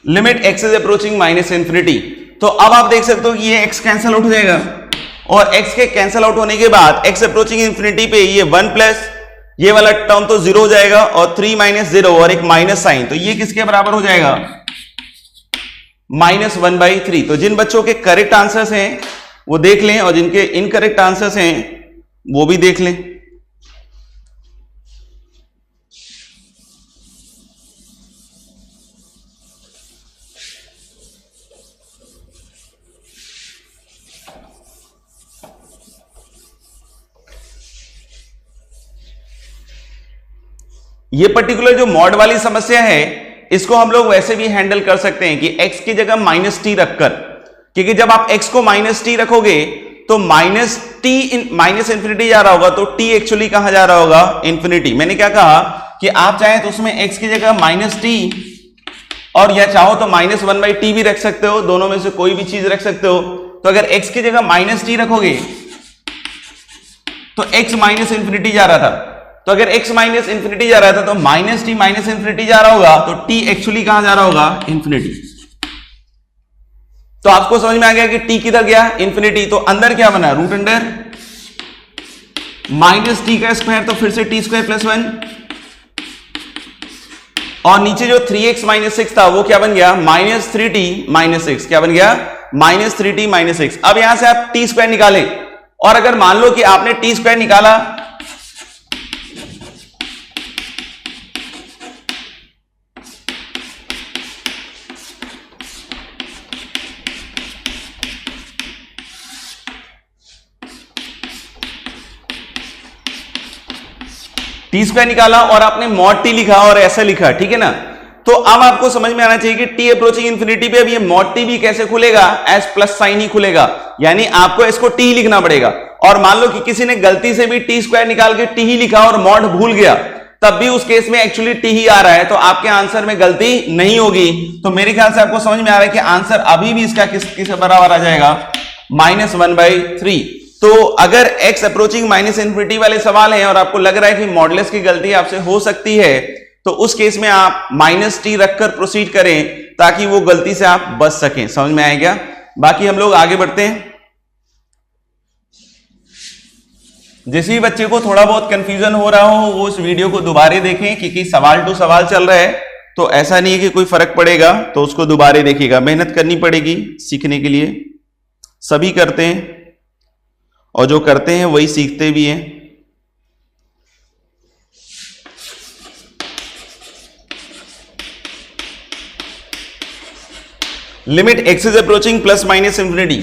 [SPEAKER 1] limit x is approaching minus infinity. तो अब आप देख सकते हो कि ये x कैंसिल आउट हो जाएगा, और x के कैंसिल आउट होने के बाद x अप्रोचिंग इंफिनिटी पे ये 1 प्लस ये वाला टर्म तो 0 हो जाएगा, और 3 माइनस 0 और एक माइनस साइन, तो ये किसके बराबर हो जाएगा? -1/3। तो जिन बच्चों के करेक्ट आंसर्स हैं वो देख लें, और जिनके इनकरेक्ट आंसर्स हैं वो भी देख लें। ये पर्टिकुलर जो मॉड वाली समस्या है, इसको हम लोग वैसे भी हैंडल कर सकते हैं कि x की जगह -t रखकर, क्योंकि जब आप x को -t रखोगे तो माइनस इंफिनिटी जा रहा होगा, तो t एक्चुअली कहां जा रहा होगा? इंफिनिटी। मैंने क्या कहा कि आप चाहे तो उसमें x की जगह -t और या चाहो तो -1/t भी रख सकते हो, दोनों में से कोई भी चीज रख सकते हो। तो अगर x की जगह -t रखोगे तो x माइनस इंफिनिटी जा रहा था, तो अगर x माइनस इंफिनिटी जा रहा था तो -t माइनस इंफिनिटी जा रहा होगा, तो t एक्चुअली कहां जा रहा होगा? इंफिनिटी। तो आपको समझ में आ गया कि t किधर गया? इंफिनिटी। तो अंदर क्या बना? रूट अंडर -t का स्क्वायर, तो फिर से t स्क्वायर प्लस 1, और नीचे जो 3x माइनस 6 था वो क्या बन गया? -3t minus 6। क्या बन गया? -3t minus 6। अब यहां से आप t स्क्वायर निकालें, और अगर मान लो कि आपने t स्क्वायर निकाला टी स्क्वायर निकाला और आपने मॉड टी लिखा और ऐसा लिखा, ठीक है ना? तो अब आपको समझ में आना चाहिए कि टी अप्रोचिंग इंफिनिटी पे अब ये मॉड टी भी कैसे खुलेगा? एज प्लस साइन ही खुलेगा, यानी आपको इसको टी लिखना पड़ेगा। और मान लो कि किसी ने गलती से भी टी स्क्वायर निकाल के टी ही लिखा और मॉड भूल गया, तब भी उस केस में एक्चुअली टी ही आ रहा है, तो आपके आंसर में गलती नहीं होगी। तो मेरे ख्याल से आपको समझ में आ रहा है कि आंसर अभी भी इसका किसके बराबर आ जाएगा? -1/3। तो अगर x अप्रोचिंग माइनस इंफिनिटी वाले सवाल हैं और आपको लग रहा है कि मॉडुलस की गलती आपसे हो सकती है, तो उस केस में आप -t रखकर प्रोसीड करें ताकि वो गलती से आप बच सकें। समझ में आएगा? बाकी हम लोग आगे बढ़ते हैं। जिस भी बच्चे को थोड़ा बहुत कंफ्यूजन हो रहा हो वो उस वीडियो को दोबारा देखें, क्योंकि सवाल टू सवाल चल रहा है, तो ऐसा नहीं है कि कोई फर्क पड़ेगा, तो उसको दोबारा देखिएगा। मेहनत करनी पड़ेगी सीखने के लिए, सभी करते हैं और जो करते हैं वही सीखते भी हैं। Limit x is approaching plus minus infinity,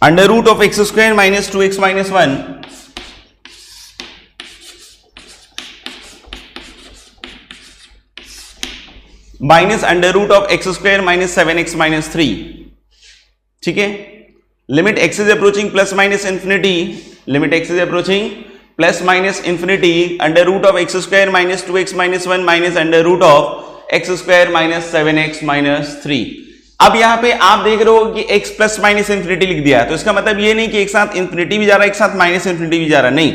[SPEAKER 1] under root of x square minus 2x minus 1 minus under root of x square minus 7x minus 3। ठीक है, limit x is approaching plus minus infinity, limit x is approaching plus minus infinity under root of x square minus 2x minus 1 minus under root of x square minus 7x minus 3। अब यहां पे आप देख रहे हो कि x plus minus infinity लिख दिया है, तो इसका मतलब ये नहीं कि एक साथ इंफिनिटी भी जा रहा है एक साथ माइनस इंफिनिटी भी जा रहा है, नहीं।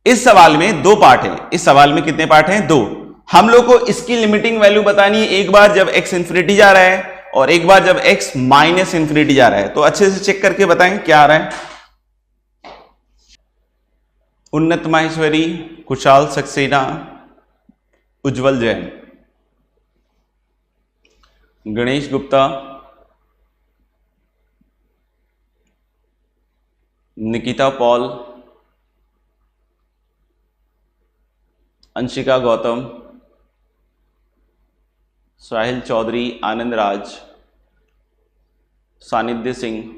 [SPEAKER 1] इस सवाल में दो पार्ट है, इस सवाल में कितने पार्ट हैं? दो। हम लोग को इसकी लिमिटिंग वैल्यू बतानी है, एक बार जब x इंफिनिटी जा रहा है और एक बार जब x माइनस इंफिनिटी जा रहा है। तो अच्छे से चेक करके बताएं क्या आ रहा है। उन्नत माहेश्वरी, कुशाल सक्सेना, उज्जवल जैन, गणेश गुप्ता, निकिता पॉल, अंशिका गौतम, साहिल चौधरी, आनंद राज, सानिध्य सिंह,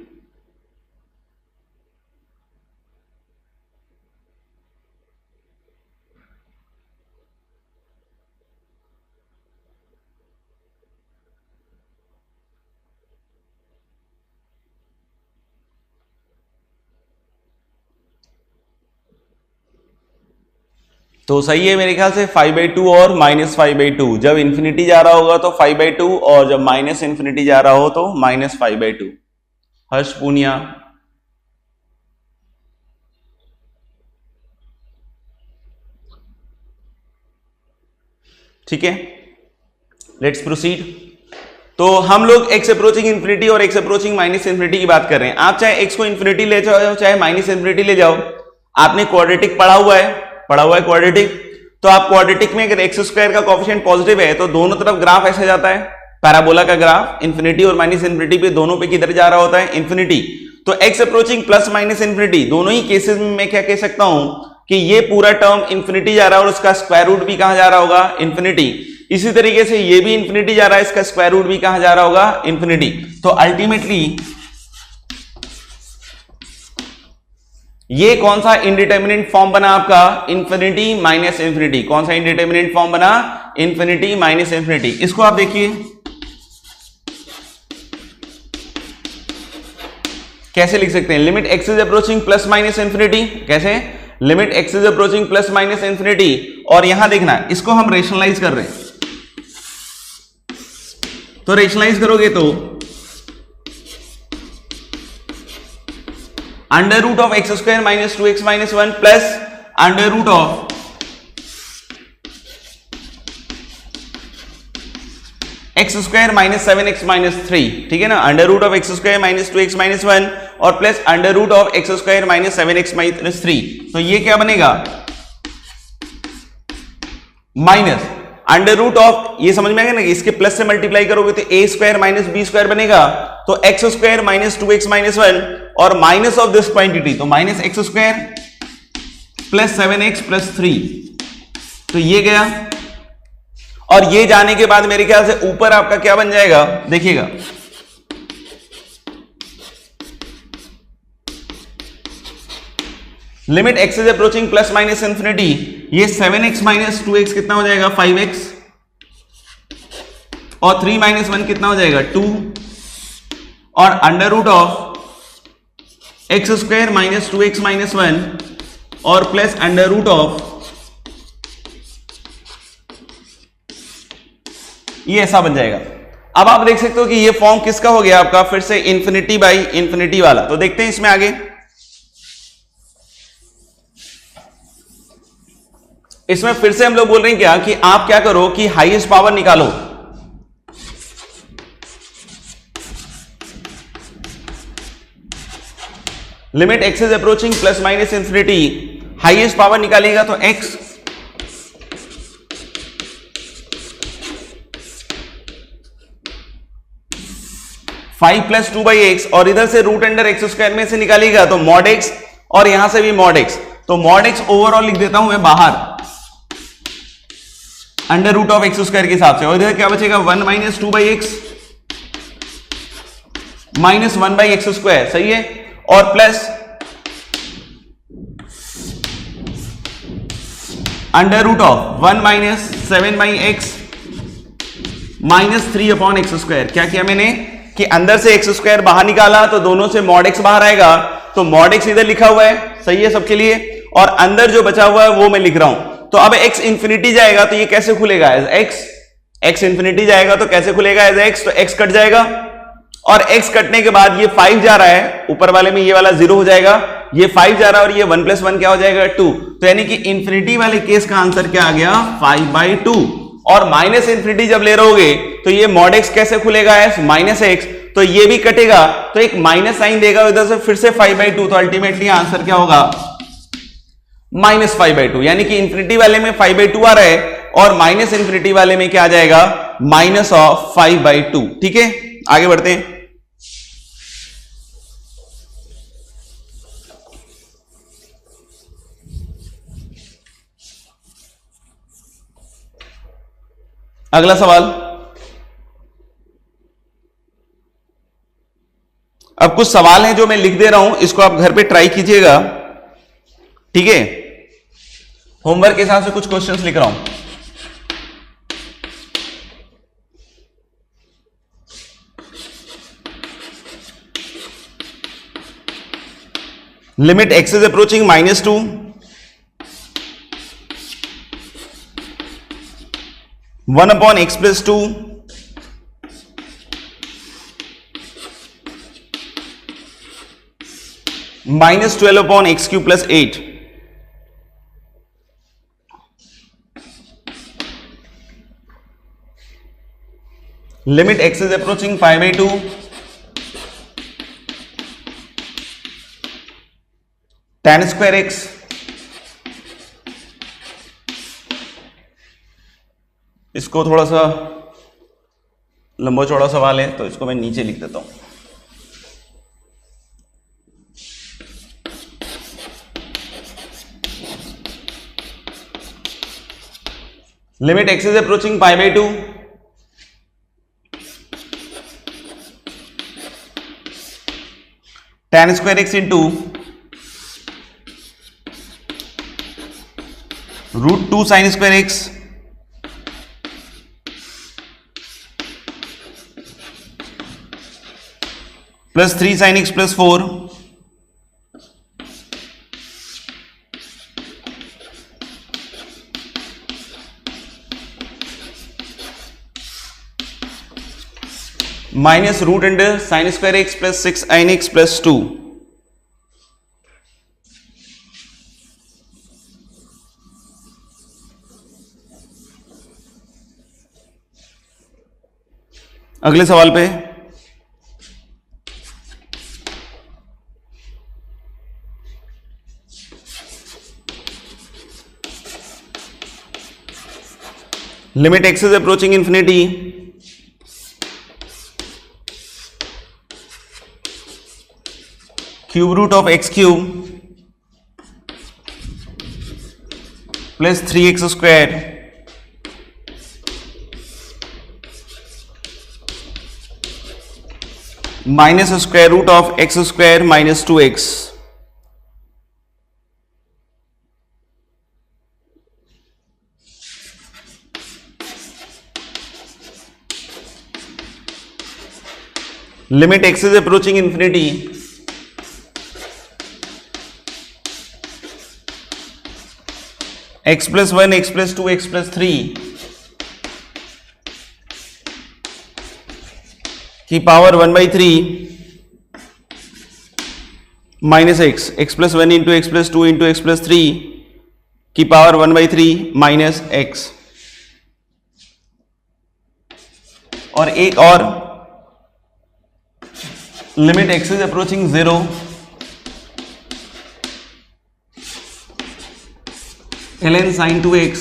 [SPEAKER 1] तो सही है मेरे ख्याल से 5/2 और -5/2। जब इंफिनिटी जा रहा होगा तो 5/2 और जब माइनस इंफिनिटी जा रहा हो तो -5/2। हर्ष पूनिया, ठीक है, लेट्स प्रोसीड। तो हम लोग x अप्रोचिंग इंफिनिटी और x अप्रोचिंग माइनस इंफिनिटी की बात कर रहे हैं। आप चाहे x को इंफिनिटी ले जाओ चाहे माइनस इंफिनिटी ले जाओ, आपने क्वाड्रेटिक पढ़ा हुआ है क्वाड्रेटिक। तो आप क्वाड्रेटिक में अगर एक्स स्क्वायर का कोएफिशिएंट पॉजिटिव है तो दोनों तरफ ग्राफ ऐसा जाता है, पैराबोला का ग्राफ इंफिनिटी और माइनस इंफिनिटी पे दोनों पे किधर जा रहा होता है? इंफिनिटी। तो x approaching plus minus infinity, दोनों ही केसेस में मैं क्या कह सकता हूं कि ये पूरा टर्म इंफिनिटी जा रहा है और उसका स्क्वायर रूट भी कहां जा रहा होगा? इंफिनिटी। इसी तरीके से ये भी इंफिनिटी जा रहा है, इसका स्क्वायर रूट भी कहां जा रहा होगा? इंफिनिटी। तो अल्टीमेटली ये कौन सा इंडिटरमिनेट फॉर्म बना आपका? Infinity minus infinity. कौन सा इंडिटरमिनेट फॉर्म बना? Infinity minus infinity. इसको आप देखिए कैसे लिख सकते हैं। Limit x is approaching plus minus infinity, कैसे? Limit x is approaching plus minus infinity, और यहां देखना इसको हम रेशनलाइज कर रहे हैं। तो रेशनलाइज करोगे तो under root of x square minus 2x minus 1 plus under root of x square minus 7x minus 3, ठीक है ना। Under root of x square minus 2x minus 1 और plus under root of x square minus 7x minus 3। तो ये क्या बनेगा? Minus under root of, ये समझ में आएगा ना कि इसके प्लस से मल्टीप्लाई करोगे तो a square minus b square बनेगा, तो x square minus 2x minus 1 और माइनस ऑफ दिस क्वांटिटी तो minus x square plus 7x plus 3। तो ये गया, और ये जाने के बाद मेरे ख्याल से ऊपर आपका क्या बन जाएगा? देखिएगा, limit x is approaching plus minus infinity, ये 7x माइनस 2x कितना हो जाएगा? 5x, और 3 माइनस 1 कितना हो जाएगा? 2, और under root of x square minus 2x minus 1 और प्लस अंडर रूट ऑफ, ये ऐसा बन जाएगा। अब आप देख सकते हो कि ये फॉर्म किसका हो गया आपका? फिर से इंफिनिटी बाई इंफिनिटी वाला। तो देखते हैं इसमें आगे। इसमें फिर से हम लोग बोल रहे हैं क्या कि आप क्या करो कि हाईएस्ट पावर निकालो। Limit x is approaching plus minus infinity, highest power निकालेगा तो एक्स, फाइव प्लस 2/x, और इधर से रूट अंडर एक्स स्क्वायर में से निकालेगा तो मॉड एक्स, और यहां से भी मॉड एक्स। तो मॉड एक्स ओवरऑल लिख देता हूं मैं बाहर under root of x square के हिसाब से, और इधर क्या बचेगा? 1 minus 2/x minus 1/x square, सही है, और plus under root of 1 minus 7/x minus 3/x square. क्या किया मैंने कि अंदर से एक्स स्क्वायर बाहर निकाला तो दोनों से मॉड एक्स बाहर आएगा, तो मॉड एक्स इधर लिखा हुआ है, सही है सबके लिए, और अंदर जो बचा हुआ है वो मैं लिख रहा हूं। तो अब एक्स इंफिनिटी जाएगा तो ये कैसे खुलेगा एज एक्स, एक्स इंफिनिटी जाएगा तो कैसे खुलेगा एज एक्स, तो एक्स कट जाएगा, और x कटने के बाद ये 5 जा रहा है, ऊपर वाले में ये वाला 0 हो जाएगा, ये 5 जा रहा है और ये 1 + 1 क्या हो जाएगा 2। तो यानी कि इंफिनिटी वाले केस का आंसर क्या आ गया 5/2। और माइनस इंफिनिटी जब ले रहोगे तो ये मॉड x कैसे खुलेगा एस -x, तो ये भी कटेगा तो एक माइनस साइन देगा उधर से, फिर से 5/2, तो अल्टीमेटली आंसर क्या होगा -5/2। यानी कि इंफिनिटी वाले में 5/2 आ रहा है और माइनस इंफिनिटी वाले में क्या आ जाएगा -5/2। ठीक है, आगे बढ़ते हैं। अगला सवाल, अब कुछ सवाल हैं जो मैं लिख दे रहा हूं, इसको आप घर पे ट्राई कीजिएगा, ठीक है। होमवर्क के हिसाब से कुछ क्वेश्चंस लिख रहा हूं। Limit x is approaching -2, one upon x + 2 -12 upon x³ + 8, limit x is approaching 5/2, tan² x, इसको थोड़ा सा लंबा चौड़ा सवाल है तो इसको मैं नीचे लिख देता हूं। Limit x is approaching 5/2, tan² x into √2 sin² x plus 3 sin x + 4 minus √sin² x plus 6 sin x + 2। अगले सवाल पे, limit x is approaching infinity, √³ x³ plus 3x² minus √x² - 2x। Limit x is approaching infinity, x + 1 x + 2 x + 3 की power 1/3 minus x + 1 × x + 2 × x + 3 की power 1/3 minus x। और एक और, limit x is approaching 0, ln sin 2x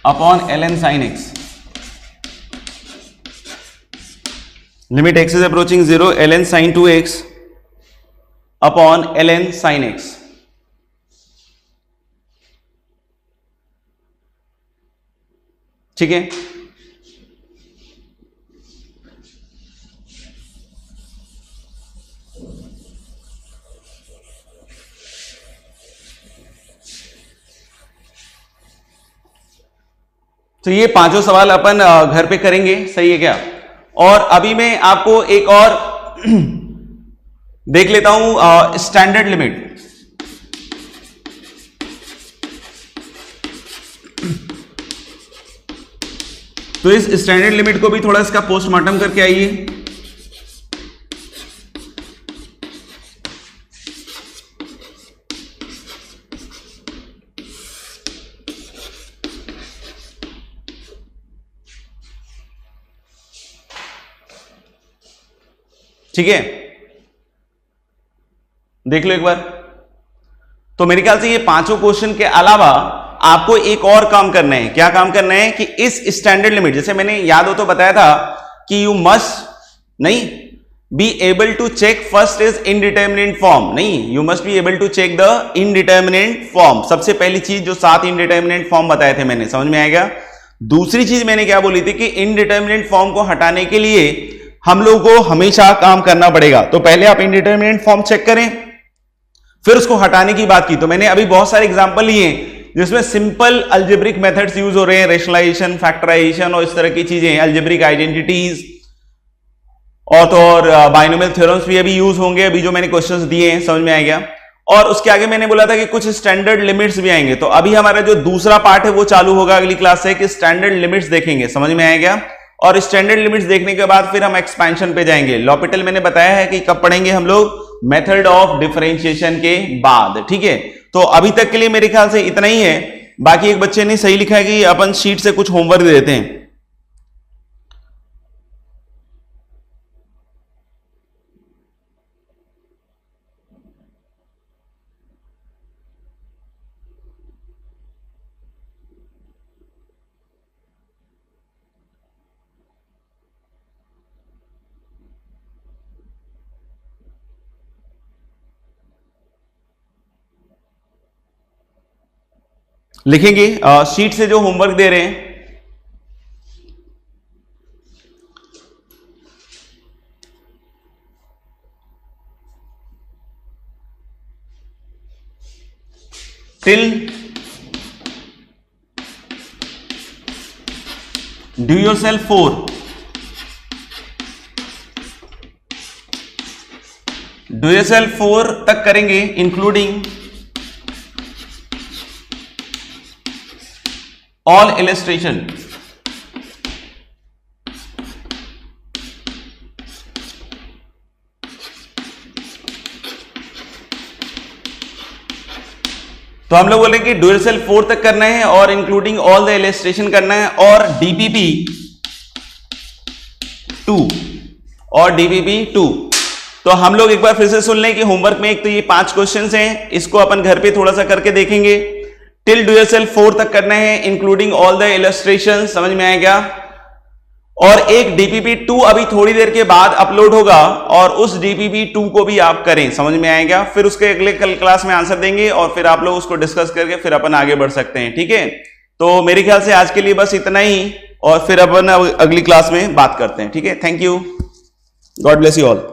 [SPEAKER 1] upon ln sin x। Limit x is approaching 0, ln sin 2x upon ln sin x। ठीक है, तो ये पांचों सवाल अपन घर पे करेंगे, सही है क्या? और अभी मैं आपको एक और देख लेता हूं स्टैंडर्ड लिमिट। तो इस स्टैंडर्ड लिमिट को भी थोड़ा इसका पोस्टमार्टम करके आइए। ठीक है, देख लो एक बार। तो मेरे ख्याल से ये पांचों क्वेश्चन के अलावा आपको एक और काम करना है। क्या काम करना है कि इस स्टैंडर्ड लिमिट, जैसे मैंने याद हो तो बताया था कि यू मस्ट नहीं be able to check first is indeterminate form, नहीं you must be able to check the indeterminate form. सबसे पहली चीज जो 7 इनडिटर्मिनेट फॉर्म बताए थे मैंने, समझ में आएगा। दूसरी चीज मैंने क्या बोली थी कि इनडिटर्मिनेट फॉर्म को हटाने के लिए हम लोग को हमेशा काम करना पड़ेगा। तो पहले आप इनडिटर्मिनेट फॉर्म चेक करें, फिर उसको हटाने की बात की। तो मैंने अभी बहुत सारे एग्जांपल लिए जिसमें सिंपल अलजेब्रिक मेथड्स यूज हो रहे हैं, रेशनलाइजेशन, फैक्टराइजेशन और इस तरह की चीजें, अलजेब्रिक आइडेंटिटीज और बाइनोमियल थ्योरम्स भी अभी यूज होंगे, अभी जो मैंने क्वेश्चंस दिए हैं, समझ में आ गया। और उसके आगे मैंने बोला था कि कुछ स्टैंडर्ड लिमिट्स भी आएंगे। तो अभी हमारा जो दूसरा पार्ट है वो चालू होगा अगली क्लास से कि स्टैंडर्ड लिमिट्स देखेंगे, समझ में आएगा। और स्टैंडर्ड लिमिट्स देखने के बाद फिर हम एक्सपेंशन पे जाएंगे। लॉपिटल मैंने बताया है कि कब पढ़ेंगे हम लोग, मेथड ऑफ डिफरेंशिएशन के बाद, ठीक है। तो अभी तक के लिए मेरे ख्याल से इतना ही है। बाकी एक बच्चे ने सही लिखा है कि अपन शीट से कुछ होमवर्क दे देते हैं। लिखेंगे शीट से जो होमवर्क दे रहे हैं। Till do yourself 4, do yourself 4 तक करेंगे, इंक्लूडिंग ऑल इलस्ट्रेशन। तो हम लोग बोले कि डू योरसेल्फ 4 तक करना है और इंक्लूडिंग ऑल द इलस्ट्रेशन करना है, और डीपीपी 2 और डीपीपी 2। तो हम लोग एक बार फिर से सुन लें कि होमवर्क में एक तो ये 5 क्वेश्चंस हैं, इसको अपन घर पे थोड़ा सा करके देखेंगे। टिल डू योरसेल्फ 4 तक करना है, इंक्लूडिंग ऑल द इलस्ट्रेशन, समझ में आएगा। और एक डीपीपी 2 अभी थोड़ी देर के बाद अपलोड होगा और उस डीपीपी 2 को भी आप करें, समझ में आएगा। फिर उसके अगले कल क्लास में आंसर देंगे और फिर आप लोग उसको डिस्कस करके फिर अपन आगे बढ़ सकते हैं, ठीक है। तो मेरे ख्याल से आज के लिए बस इतना ही, और फिर अपन अगली क्लास में बात करते हैं, ठीक है। Thank you, God bless you all.